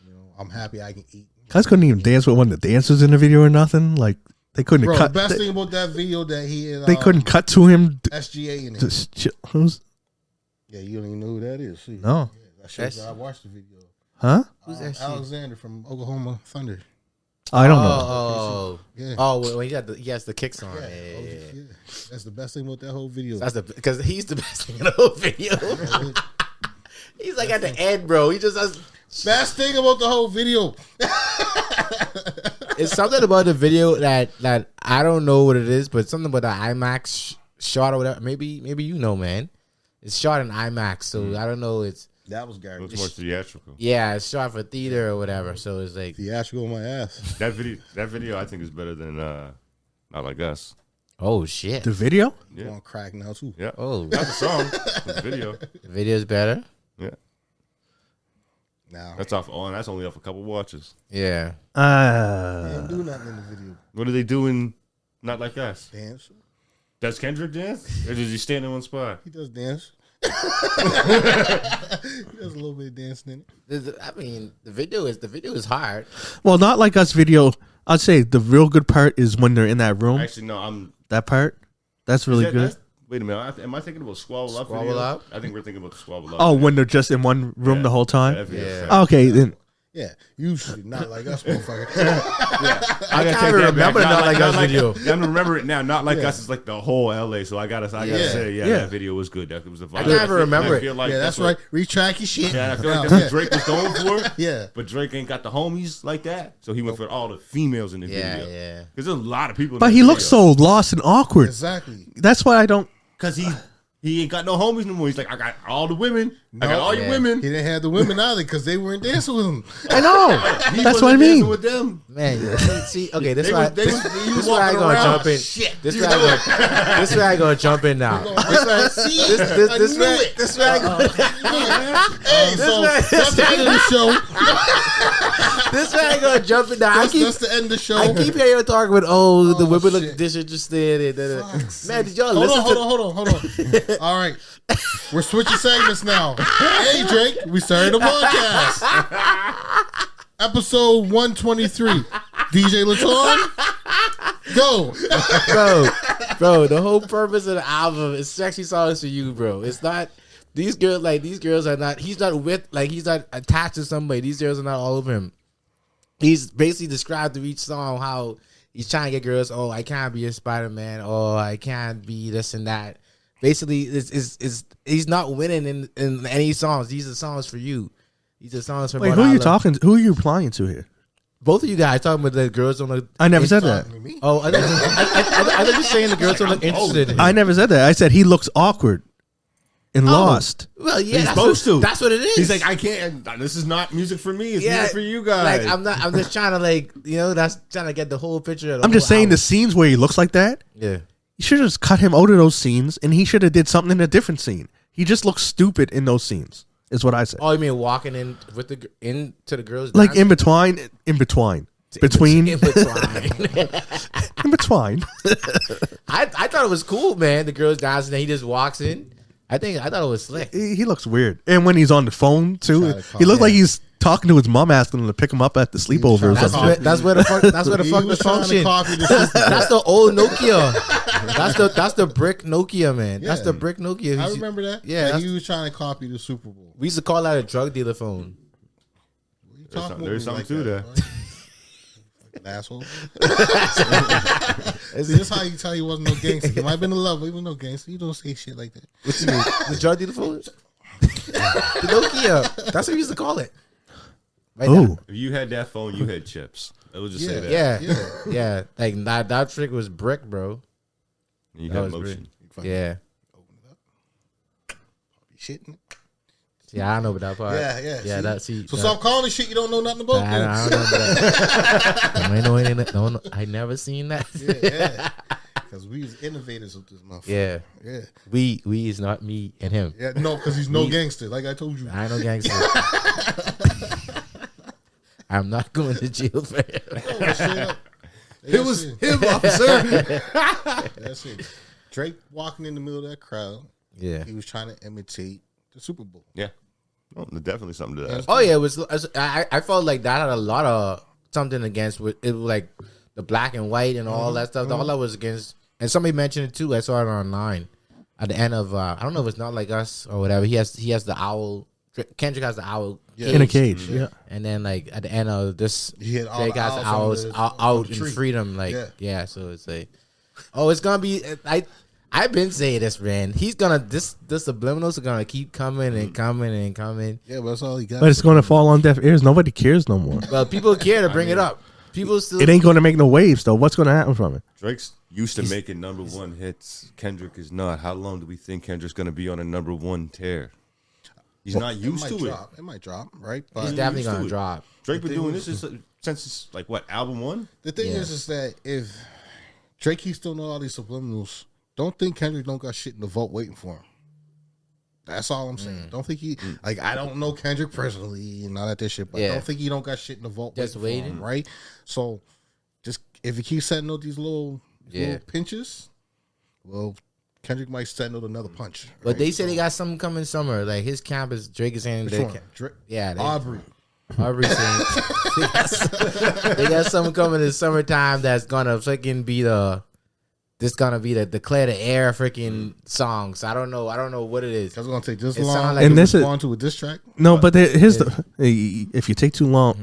You know, I'm happy I can eat. Guys couldn't even dance with one of the dancers in the video or nothing. Like they couldn't Bro, cut. the best thing about that video that he and, They couldn't cut to him. SGA in it. Just chill. Who's Yeah, you don't even know who that is. See? No. Yeah, I showed you. I watched the video. Huh? Who's that shit? Alexander from Oklahoma Thunder. I don't know. Oh, Yeah. oh, when he has the kicks on. Yeah. Yeah. That's the best thing about that whole video. That's because he's the best thing in the whole video. He's like at the end, bro. He just has. Best thing about the whole video. It's something about the video that I don't know what it is, but something about the IMAX shot or whatever. Maybe you know, man. It's shot in IMAX, so I don't know. That was garbage. It's more theatrical. Yeah, it's shot for theater or whatever. So it's like Theatrical on my ass. That video I think is better than Not Like Us. oh shit. The video? Yeah. On crack now too. Yeah. Oh, Not the song, but the video. the video's better. Yeah. Now That's off on. That's only off a couple watches. Yeah. they didn't do nothing in the video. What are they doing? Not Like Us. Dance. Does Kendrick dance, or does he stand in one spot? He does dance. He does a little bit of dancing in it. I mean, the video is hard. Well, Not Like Us video, I'd say the real good part is when they're in that room. Actually, no. I'm. That part. That's really good. Wait a minute. Am I thinking about Squabble Up? Squabble video? Up? I think we're thinking about the Squabble Up. Oh, video. when they're just in one room the whole time? That video is Yeah. fat. Okay, then. Yeah, usually not like us, motherfucker. I can't even remember Not Like Us video. I remember it now. Not Like Us is like the whole LA. So I gotta say, Yeah. that video was good. That was the vibe. I can't even remember it. I feel like Yeah, that's right. Retrack your shit. Yeah, I feel like Yeah. that's what Drake was going for. Yeah. But Drake ain't got the homies like that, so he went for all the females in the Yeah, video. yeah. Because there's a lot of people. But he looks so lost and awkward. Exactly. That's why I don't. because he ain't got no homies no more. He's like, I got all the women. I got all your Yeah. women. He didn't have the women either because they weren't dancing with him. I know. He That's what I wasn't dancing mean. with them. Man, see, okay, this They why was- they was- he was this where I walking gonna around. jump in. Shit. This where I gonna jump in now. See, This where I go. Hey, so that's the end of the show. This where I gonna jump in now. That's the end of the show. I keep hearing you talking about the women look shit. disinterested. Man, did y'all Hold listen on, hold on. All right. We're switching segments now. Hey, Drake, we started a podcast. Episode 123. DJ Laton, go. bro, the whole purpose of the album is sexy songs for you, bro. It's not these girls are not. He's not attached to somebody. These girls are not all over him. He's basically described through each song how he's trying to get girls. Oh, I can't be a Spider-Man. Oh, I can't be this and that. Basically, he's not winning in any songs. These are songs for you. These are songs for. Wait, who are you talking to? Who are you replying to here? Both of you guys talking about the girls don't look. I never said that. Oh, I thought you were saying the girls don't look interested. I never said that. I said he looks awkward and lost. Well, yeah, He's that's supposed to. That's what it is. He's like, I can't. This is not music for me. It's music for you guys. Like I'm just trying to that's trying to get the whole picture. Of the I'm just whole saying the album. scenes where he looks like that. Yeah. You should have just cut him out of those scenes, and he should have did something in a different scene. He just looks stupid in those scenes. Is what I said. Oh, you mean walking in with into the girls? Like dance? in between, between, In between. in between. I thought it was cool, man. The girls dancing, and he just walks in. I thought it was slick. He looks weird, and when he's on the phone too, Try to he looks calm like down. he's talking to his mom, asking him to pick him up at the sleepover or That's something. That's where the fuck. That's where the He fuck the was trying to function. copy the system. That's the old Nokia. That's the brick Nokia, man. That's the brick Nokia. I remember that. Yeah, Like, that's- he was trying to copy the Super Bowl. We used to call that a drug dealer phone. You talking with There's me something to that, that. boy? Fucking asshole. See, this how you tell he wasn't no gangster. He might have been a lover, he was no gangster. You don't say shit like that. What you mean? The drug dealer phone? The Nokia. That's what we used to call it. Right Oh, now. If you had that phone, you had chips. I would just say that. Yeah. Like that trick was brick, bro. And you That had was motion. Yeah. Shit. Yeah, I know about that part. Yeah. Yeah, see? that see. So that, stop calling this shit you don't know nothing about. I then. don't know that. No, I never seen that. Yeah. Because we was innovators with this motherfucker. Yeah. Yeah. We is not me and him. Yeah, no, because he's no gangster, like I told you. I ain't no gangster. I'm not going to jail for him. No, straight up. It was him, officer. That's it. Drake walking in the middle of that crowd. Yeah. He was trying to imitate the Super Bowl. Yeah. Well, there's definitely something to that. Oh yeah, it was. I felt like that had a lot of something against with it, was like the black and white and all that stuff. All that was against. And somebody mentioned it too. I saw it online. at the end of I don't know if it's Not Like Us or whatever. He has the owl. Kendrick has the owl in a cage. Yeah. And then like at the end of this, He had all Drake the has the owls owls on out the in tree. freedom. Like Yeah. so it's like, oh, it's gonna be. I've been saying this, man. He's gonna this subliminals are gonna keep coming and coming and coming. Yeah, but that's all he got. But it's going to fall on deaf ears. Nobody cares no more. Well, people care to bring it up. People still. It ain't going to make no waves though. What's going to happen from it? Drake's used to making number one hits. Kendrick is not. How long do we think Kendrick's going to be on a number one tear? He's not used to it. It might drop, right? He's But definitely used to gonna it. drop. Drake been doing this since it's like what, album one? the thing Yeah. is that if Drake keeps doing all these subliminals, don't think Kendrick don't got shit in the vault waiting for him. That's all I'm saying. Don't think he like. I don't know Kendrick personally and all that shit, but I don't think he don't got shit in the vault Just waiting for waiting. him, right? So, just if he keeps setting out these little pinches, well, Kendrick might send out another punch. But right? they say they got something coming summer. Like his camp is Drake is saying Which they one? can, Drake? yeah, Aubrey. Aubrey saying they got something coming in summertime that's gonna freaking be the declare the air freaking song. So I don't know what it is. That's gonna take this It long. sound like And to this is- respond to a diss track. No, but here's the. If you take too long,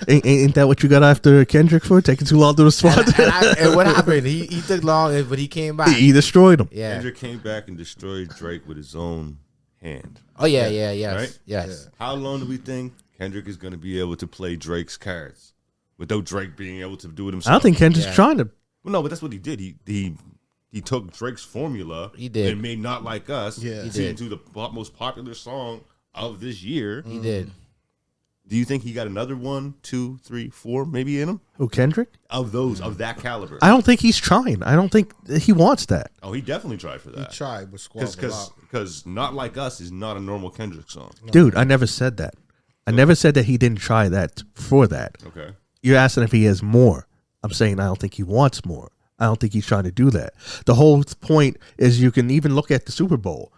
ain't that what you got after Kendrick for? Taking too long to respond. And what happened? He took long, but he came back. He destroyed him. Yeah. Kendrick came back and destroyed Drake with his own hand. Oh yeah. Yes. Right? Yes. How long do we think Kendrick is going to be able to play Drake's cards without Drake being able to do it himself? I don't think Kendrick's Yeah. trying to. Well, no, but that's what he did. He took Drake's formula. He did. And made Not Like Us. Yeah. He did. Into the most popular song of this year. He did. Do you think he got another 1, 2, 3, 4 maybe in him Who, Kendrick? of those of that caliber? I don't think he's trying. I don't think he wants that. Oh, he definitely tried for He that. tried with Squad a lot. Because Not Like Us is not a normal Kendrick song. Dude, I never said that. I never said that he didn't try that for that. Okay. You're asking if he has more. I'm saying I don't think he wants more. I don't think he's trying to do that. The whole point is you can even look at the Super Bowl.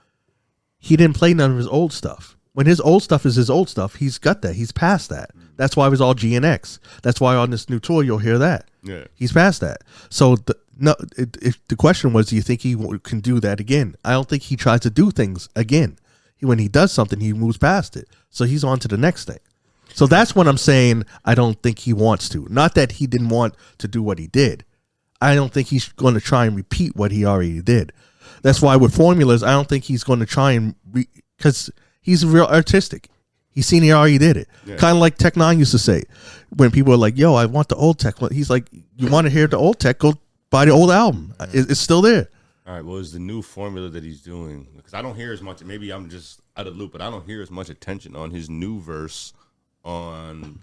He didn't play none of his old stuff. When his old stuff is his old stuff, he's got that. He's past that. That's why it was all G and X. That's why on this new tour you'll hear that. Yeah. He's past that. So if the question was, do you think he can do that again? I don't think he tries to do things again. When he does something, he moves past it. So he's on to the next thing. So that's what I'm saying. I don't think he wants to. Not that he didn't want to do what he did. I don't think he's going to try and repeat what he already did. That's why with formulas, I don't think he's going to try and because he's real artistic. He's seen he already did it. Yeah. Kind of like Tech Nine used to say when people are like, "Yo, I want the old Tech." Well, he's like, "You want to hear the old Tech? Go buy the old album. It's still there." All right. Well, is the new formula that he's doing, because I don't hear as much. Maybe I'm just out of the loop, but I don't hear as much attention on his new verse on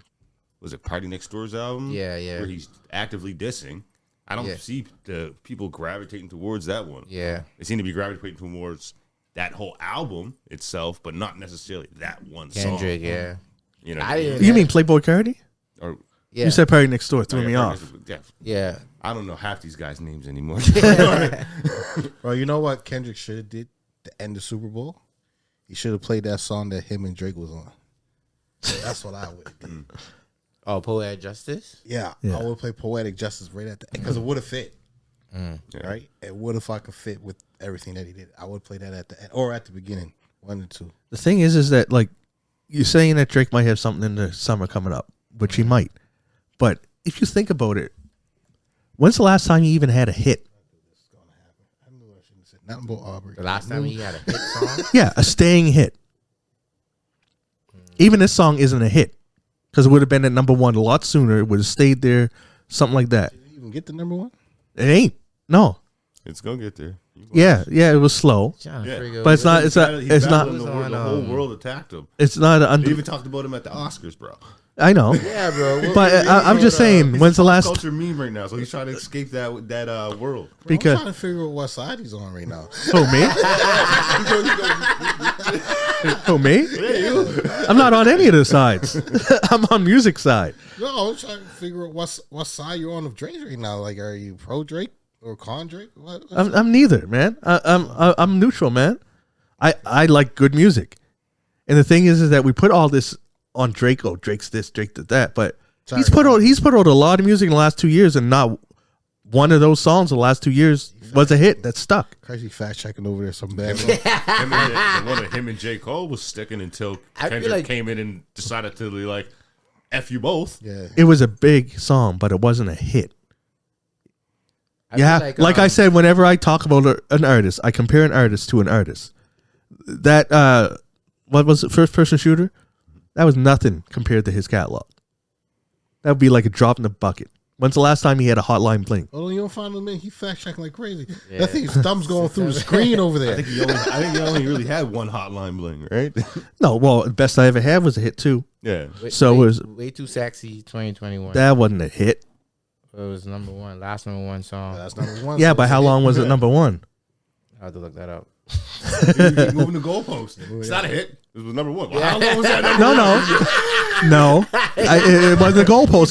was it Party Next Door's album? Yeah. Where he's actively dissing. I don't see the people gravitating towards that one. Yeah. They seem to be gravitating towards that whole album itself, but not necessarily that one Kendrick, song. yeah. You know, you mean Playboy Cardi? Or Yeah. You said Party Next Door, threw me off. Yeah. I don't know half these guys' names anymore. Bro, you know what Kendrick should have did to end the Super Bowl? He should have played that song that him and Drake was on. That's what I would have done. Oh, Poetic Justice? Yeah, I would play Poetic Justice right at the end because it would have fit. Right? It would have fucking fit with everything that he did. I would play that at the end or at the beginning. 1 and 2. The thing is that like you're saying that Drake might have something in the summer coming up, which he might. But if you think about it, when's the last time he even had a hit? I knew I shouldn't have said nothing about Aubrey. The last time he had a hit song? Yeah, a staying hit. Even this song isn't a hit because it would have been at number one a lot sooner. It would have stayed there, something like that. Did he even get the number 1? It ain't. No. It's gonna get there. Yeah, it was slow. Yeah. But it's not. It's not. It's not. The whole world attacked him. It's not. They even talked about him at the Oscars, bro. I know. Yeah, bro. But I'm just saying. When's the last? Culture meme right now, so he's trying to escape that world. Bro, Because I'm trying to figure out what side he's on right now. who me? Who me? I'm not on any of the sides. I'm on music side. No, I'm trying to figure out what side you're on of Drake right now. Like, are you pro Drake or con Drake? I'm neither, man. I'm neutral, man. I like good music, and the thing is that we put all this on Drake. Oh, Drake's this, Drake did that, but he's put out a lot of music in the last 2 years, and not one of those songs the last 2 years was a hit that stuck. Crazy fact checking over there some bad. The one of him and J. Cole was sticking until I feel Kendrick like- came in and decided to be like, F you both. Yeah. It was a big song, but it wasn't a hit. I feel Yeah, like I said, whenever I talk about an artist, I compare an artist to an artist. That what was it, first person shooter? That was nothing compared to his catalog. That would be like a drop in the bucket. When's the last time he had a Hotline Bling? Oh, you don't find him in. He fact checking like crazy. Yeah. That thing's thumbs going through the screen over there. I think he only really had one Hotline Bling, right? No, well, the best I ever had was a hit too. Yeah. So way, it was- way too sexy. 2021. That wasn't a hit. It was number one. Last number one song. That's number one. Yeah, so but it's how a hit. long was it number one? I have to look that up. Keep moving the goalpost. It's not a hit. It was number one. Well, how long was that? No. It wasn't a goalpost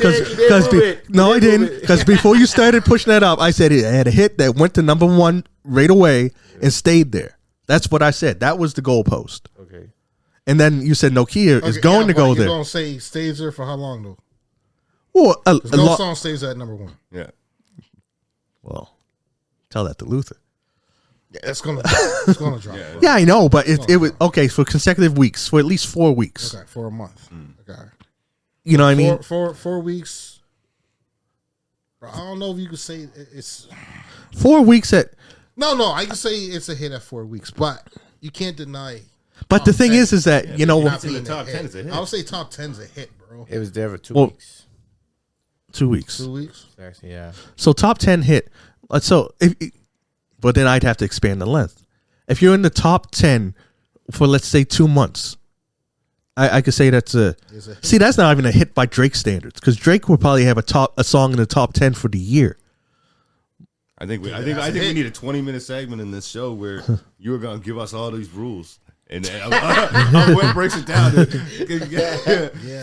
because before you started pushing that up, I said it had a hit that went to number one right away and stayed there. That's what I said. That was the goalpost. Okay. And then you said Nokia is Okay, going to go You're there. going to say stays there for how long though? Well, 'Cause no song stays at number one. Yeah. well, tell that to Luther. Yeah, it's gonna drop. Yeah. Yeah, I know, but it was okay for consecutive weeks, for at least 4 weeks. Okay, for a month. Okay. You know what I mean? Four weeks. Bro, I don't know if you could say it's 4 weeks at. no. I can say it's a hit at 4 weeks, but you can't deny. But the thing is that you know, not in the being top a 10 is a hit. I would say top 10's a hit, bro. It was there for 2 Well, weeks. 2 weeks. 2 weeks. Actually, yeah. So top 10 hit. So but then I'd have to expand the length. If you're in the top 10 for let's say 2 months, I could say that's a. It's a hit. See, that's not even a hit by Drake standards because Drake would probably have a song in the top 10 for the year. I think we That's a need hit. a 20-minute segment in this show where you were gonna give us all these rules. And what breaks it down to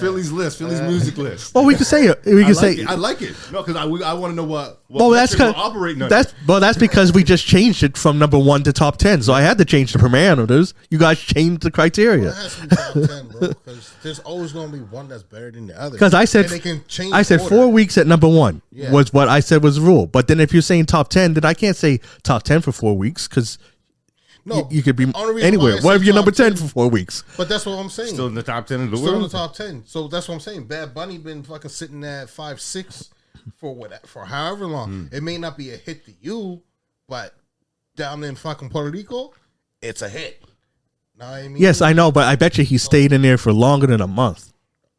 Philly's list, Philly's music list. Well, we could say it. We could say. I like it. No, because I want to know what Well, that's metric we're because operating under. that's because we just changed it from number 1 to top 10. So I had to change the parameters. You guys changed the criteria. It has to be top 10, bro. Because there's always going to be one that's better than the other. Because I said And they can change I said order. 4 weeks at number 1 Yeah. was what I said was the rule. But then if you're saying top 10, then I can't say top 10 for 4 weeks because No, you could be only reason anywhere. why I What say if you're number top 10 for 4 weeks? But that's what I'm saying. Still in the top 10 of the Still in world. the top 10. So that's what I'm saying. Bad Bunny been fucking sitting at 5, 6 for however long. It may not be a hit to you, but down in fucking Puerto Rico, it's a hit. Know what I mean? Yes, I know, but I bet you he stayed in there for longer than a month.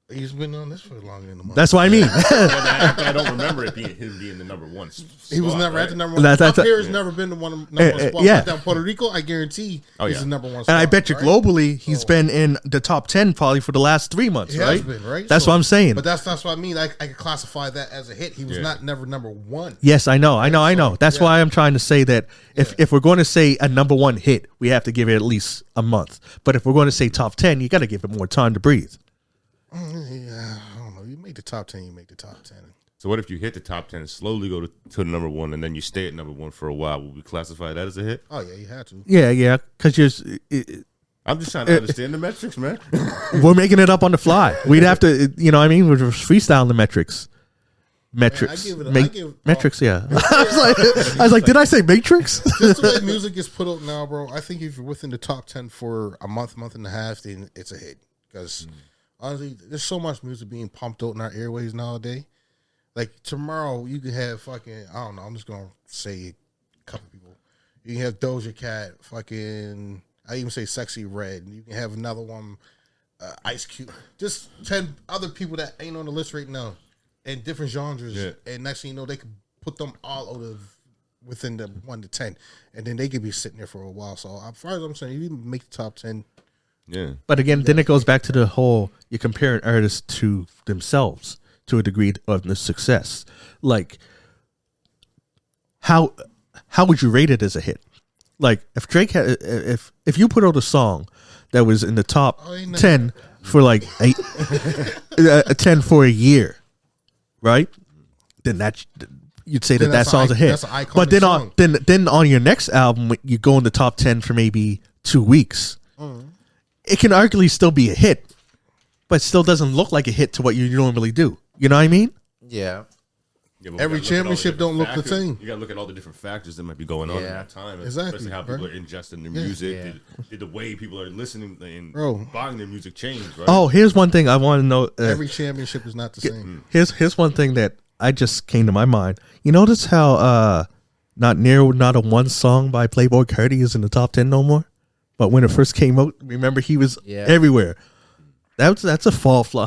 He's been on this for longer than a month. That's what I mean. I don't remember him being the number one. He was spot, never right? at the number one. That's- Up here has never been the number one spot. yeah. But down Puerto Rico, I guarantee he's yeah. the number one spot. And I bet you right? globally he's been in the top 10 probably for the last 3 months, He right? has been, right? That's So- what I'm saying. But that's what I mean. I could classify that as a hit. He was Yeah. not never number one. Yes, I know. That's yeah. why I'm trying to say that if we're going to say a number 1 hit, we have to give it at least a month. But if we're going to say top 10, you got to give it more time to breathe. Yeah, I don't know. You make the top 10, you make the top 10. So what if you hit the top 10 and slowly go to the number one and then you stay at number one for a while? Will we classify that as a hit? Oh, yeah, you had to. Yeah, because I'm just trying to understand the metrics, man. we're making it up on the fly. We'd have to, you know what I mean? We're freestyling the metrics. Metrics. I give it metrics, yeah. I was like, did I say matrix? Just the way music gets put out now, bro, I think if you're within the top 10 for a month and a half, then it's a hit. Because honestly, there's so much music being pumped out in our airways nowadays. Like tomorrow, you could have fucking, I don't know, I'm just going to say a couple people. You can have Doja Cat, fucking, I even say Sexy Red. You can have another one, Ice Cube. Just 10 other people that ain't on the list right now in different genres. Yeah. And next thing you know, they could put them all out of within the 1 to 10. And then they could be sitting there for a while. So as far as I'm saying, you make the top 10. Yeah. But again, then it goes back to the whole, you're comparing artists to themselves to a degree of the success. Like, how would you rate it as a hit? Like, if Drake had, if you put out a song that was in the top 10 for like 10 for a year, right? Then that you'd say Then that that's song's a hit. that's an iconic But then song. then on your next album, you go in the top 10 for maybe 2 weeks. It can arguably still be a hit, but still doesn't look like a hit to what you normally do. You know what I mean? Yeah. Yeah, but Every we gotta look at all the championship different don't look the factors. same. You gotta look at all the different factors that might be going on Yeah. at that time, Exactly, especially how bro. people are ingesting their Yeah. music. Yeah. Did the way people are listening and Bro. buying their music change? Right? Oh, here's one thing I want to know. Every championship is not the same. Here's one thing that I just came to my mind. You notice how not a one song by Playboy Cardi is in the top 10 no more? But when it first came out, remember he was everywhere. That's a fall flaw.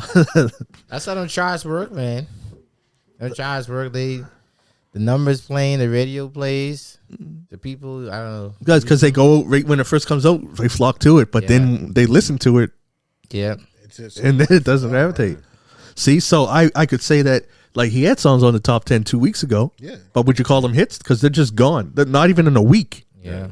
That's how them charts work, man. Them charts work. The numbers playing, the radio plays, the people. I don't know. Because they go right when it first comes out, they flock to it. But then they listen to it, Yeah. and then it doesn't gravitate. See, so I could say that like he had songs on the top 10 2 weeks ago. Yeah. But would you call them hits? Because they're just gone. They're not even in a week. Yeah.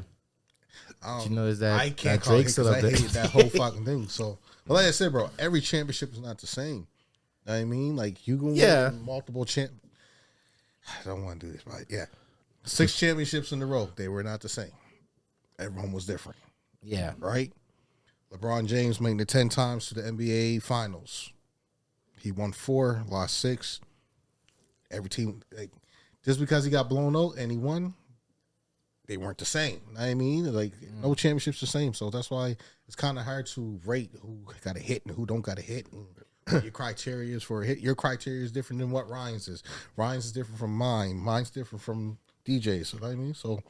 You know, is that I can't that call it Drake still because up I there? hate that whole fucking thing. So, but like I said, bro, every championship is not the same. You know what I mean, like you can win multiple I don't want to do this, but yeah, 6 championships in a row, they were not the same. Everyone was different, Yeah. right? LeBron James made it 10 times to the NBA Finals. He won 4, lost 6. Every team, like, just because he got blown out and he won, they weren't the same. You know what I mean, like no championship's the same. So that's why it's kind of hard to rate who got a hit and who don't got a hit. And what your criteria is for a hit. Your criteria is different than what Ryan's is. Ryan's is different from mine. Mine's different from DJ's. You know what I mean? So,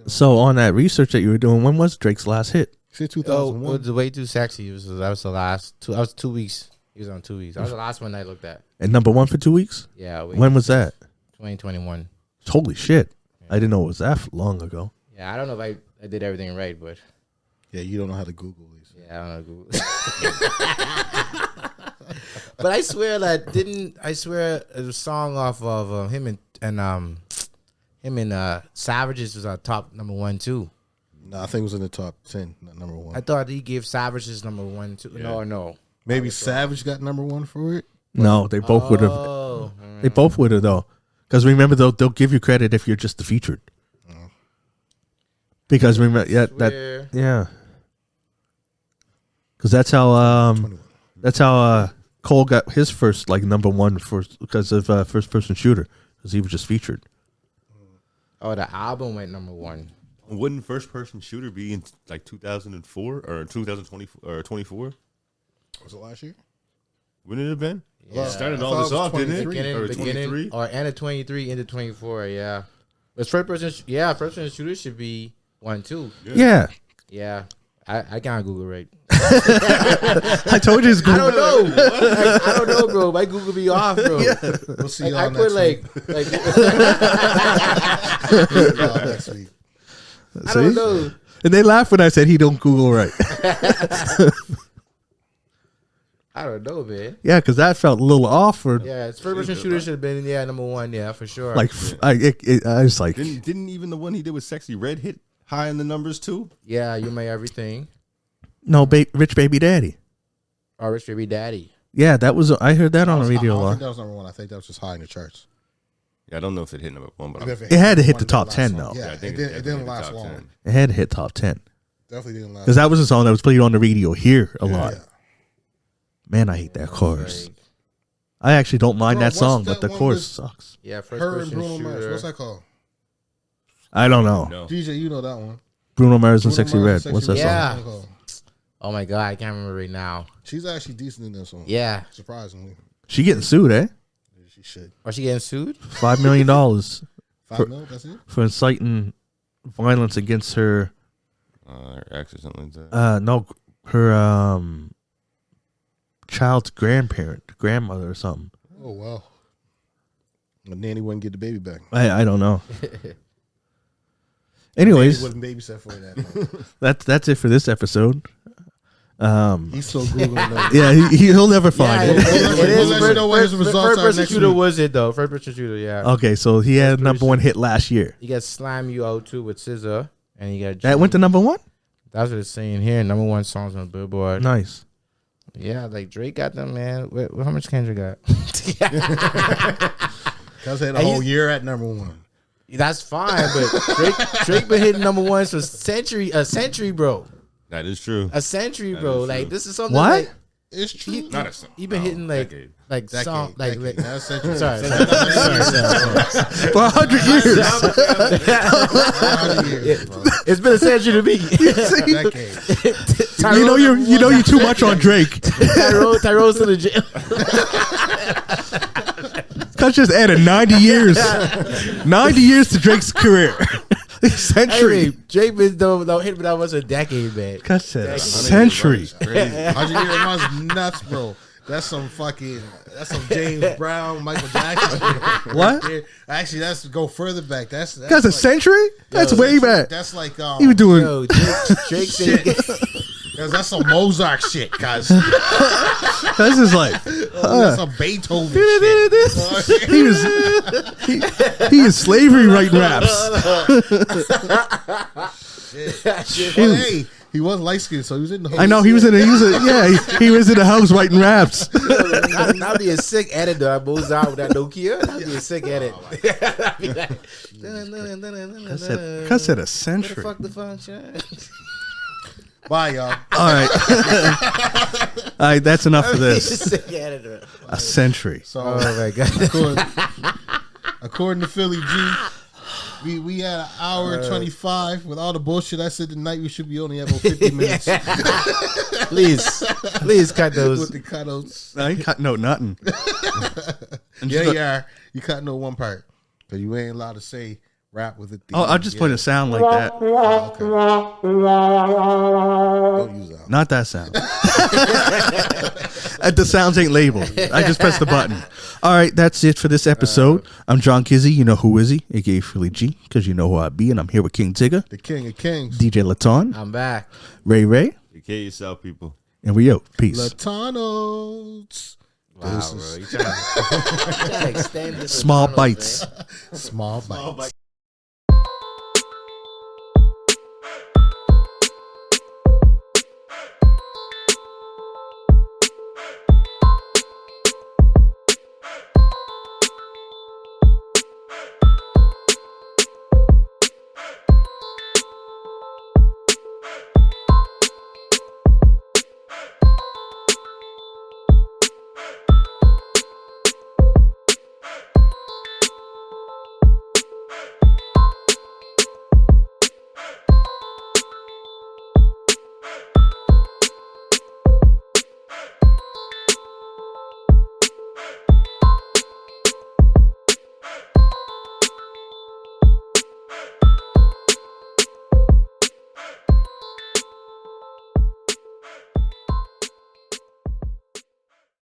So on that research that you were doing, when was Drake's last hit? since Oh, 2001. it was way too sexy. That was the last 2. That was 2 weeks. He was on 2 weeks. That was the last one I looked at. And number 1 for 2 weeks? Yeah. When was that? 2021. Holy shit. I didn't know it was that long ago. Yeah, I don't know if I did everything right, but Yeah, you don't know how to Google these. yeah, I don't know Google. But I swear a song off of him and Savages was our top number 1 too. No, I think it was in the top 10, not number 1. I thought he gave Savages number 1 too. Yeah. No. Maybe Savage got number 1 for it. No, they both would have. Oh, They both would have though. Because remember, they'll give you credit if you're just the featured. Because remember, yeah. Because that's how Cole got his first like number 1 because of first person shooter, because he was just featured. Oh, the album went number 1. Wouldn't first person shooter be in like 2004 or 2020 or 24? Was it last year? Wouldn't it have been? Yeah. It started I all thought this it was off, didn't it? 23. Or Beginning 23? or end of 23 into 24. Yeah, but first person shooter should be 1 2. Yeah. Yeah, I can't Google right. I told you it's I Google. don't know. I don't know, bro. My Google be off, bro. We'll see y'all I next put week. like See y'all next week. I don't know. And they laughed when I said he don't Google right. I don't know, man. Yeah, because that felt a little off. For Yeah, it's first person shooter should have been number 1. Yeah, for sure. like, I was like, Didn't even the one he did with Sexy Red hit high in the numbers too? yeah, you may everything. no, Rich Baby Daddy. Or Rich Baby Daddy. Yeah, that was. I heard that on the I radio a don't lot. think that was number 1. I think that was just high in the charts. Yeah, I don't know if it hit number 1, but If It had to hit one, the it top didn't 10 last long. though. Yeah, I think it didn't definitely last top long. 10. It had to hit top 10 Definitely didn't last. because that was a song that was played on the radio here a lot. Yeah. Man, I hate that chorus. Like, I actually don't mind Bro, that what's song, that but the one chorus with- sucks. yeah, first Her and person Bruno Mars. shooter. What's that called? I don't know. No. DJ, you know that one. Bruno Mars and Bruno Sexy Mars, Red. What's that Sexy song? Yeah. Red. What's that called? Oh my god, I can't remember right now. She's actually decent in this song. Yeah, Surprisingly. She getting sued, eh? She should. or she getting sued? $5 million 5 mil, that's it? for inciting violence against her. Her ex or something like that. No, her child's grandmother or something. Oh, wow. The nanny wouldn't get the baby back. I don't know. Anyways, Nanny wouldn't babysit for that. that's it for this episode. He's so Googling those. Yeah, he'll never find Yeah, it. We'll let you know what his results First are person next shooter week. was it though? First person shooter, yeah. Okay, so he had number 1 hit last year. You got Slime You Out too with SZA, and you got That went to number 1. That's what it's saying here. Number 1 songs on Billboard. Nice. Yeah, like Drake got them, man. How much Kendrick got? Cuz had a And whole he's- year at number 1. That's fine, but Drake been hitting number 1 for a century, bro. That is true. A century, That bro. is Like true. this is something. What? Like, It's true. Not a century. He been hitting like decade. song like. That's century. Sorry. For 100 years. 100 years, bro. It's been a century to me. Decade. You know you're too much on Drake. Tyrone's to the gym. Cuz just added 90 years. 90 years to Drake's career. Century. Hey, Drake been don't hit me that much a decade, man. Cuz said century. 100 years was nuts, bro. That's some James Brown, Michael Jackson shit. What? Right. Actually, that's go further back. That's Cuz a like, century? That's way back. That's like He was doing Yo, Drake said that's some Mozart shit, guys. This is like That's some Beethoven shit. he is slavery writing raps. Well, hey, he was light skinned, so he was in the. I know he was in the house writing raps. I'll be a sick editor. I moves out with that Nokia. I'll be a sick edit. Cuz said a Where the century. fuck the function? Bye, y'all. All right. All right, that's enough for this. Sick editor. A century. So, Oh my god. according to Philly G, we had an hour and 25. With all the bullshit I said tonight, we should be only having 50 minutes Please cut those. with the cutouts. I ain't cut no nothing. Yeah, you are. You cut no one part because you ain't allowed to say rap with it. Oh, I'll just put a sound like that. Oh, okay. Don't use that. Not that sound. The sounds ain't labeled. I just press the button. All right, that's it for this episode. I'm John Kizzy. You know who is he? A.K.A. Philly G, because you know who I be, and I'm here with King Tigger, The King of Kings. DJ Laton, I'm back. Ray, Take care of yourself, people. and we out. Peace. Latanos. Wow, bro. You trying to extend this Small McDonald's, bites. man. Small bites.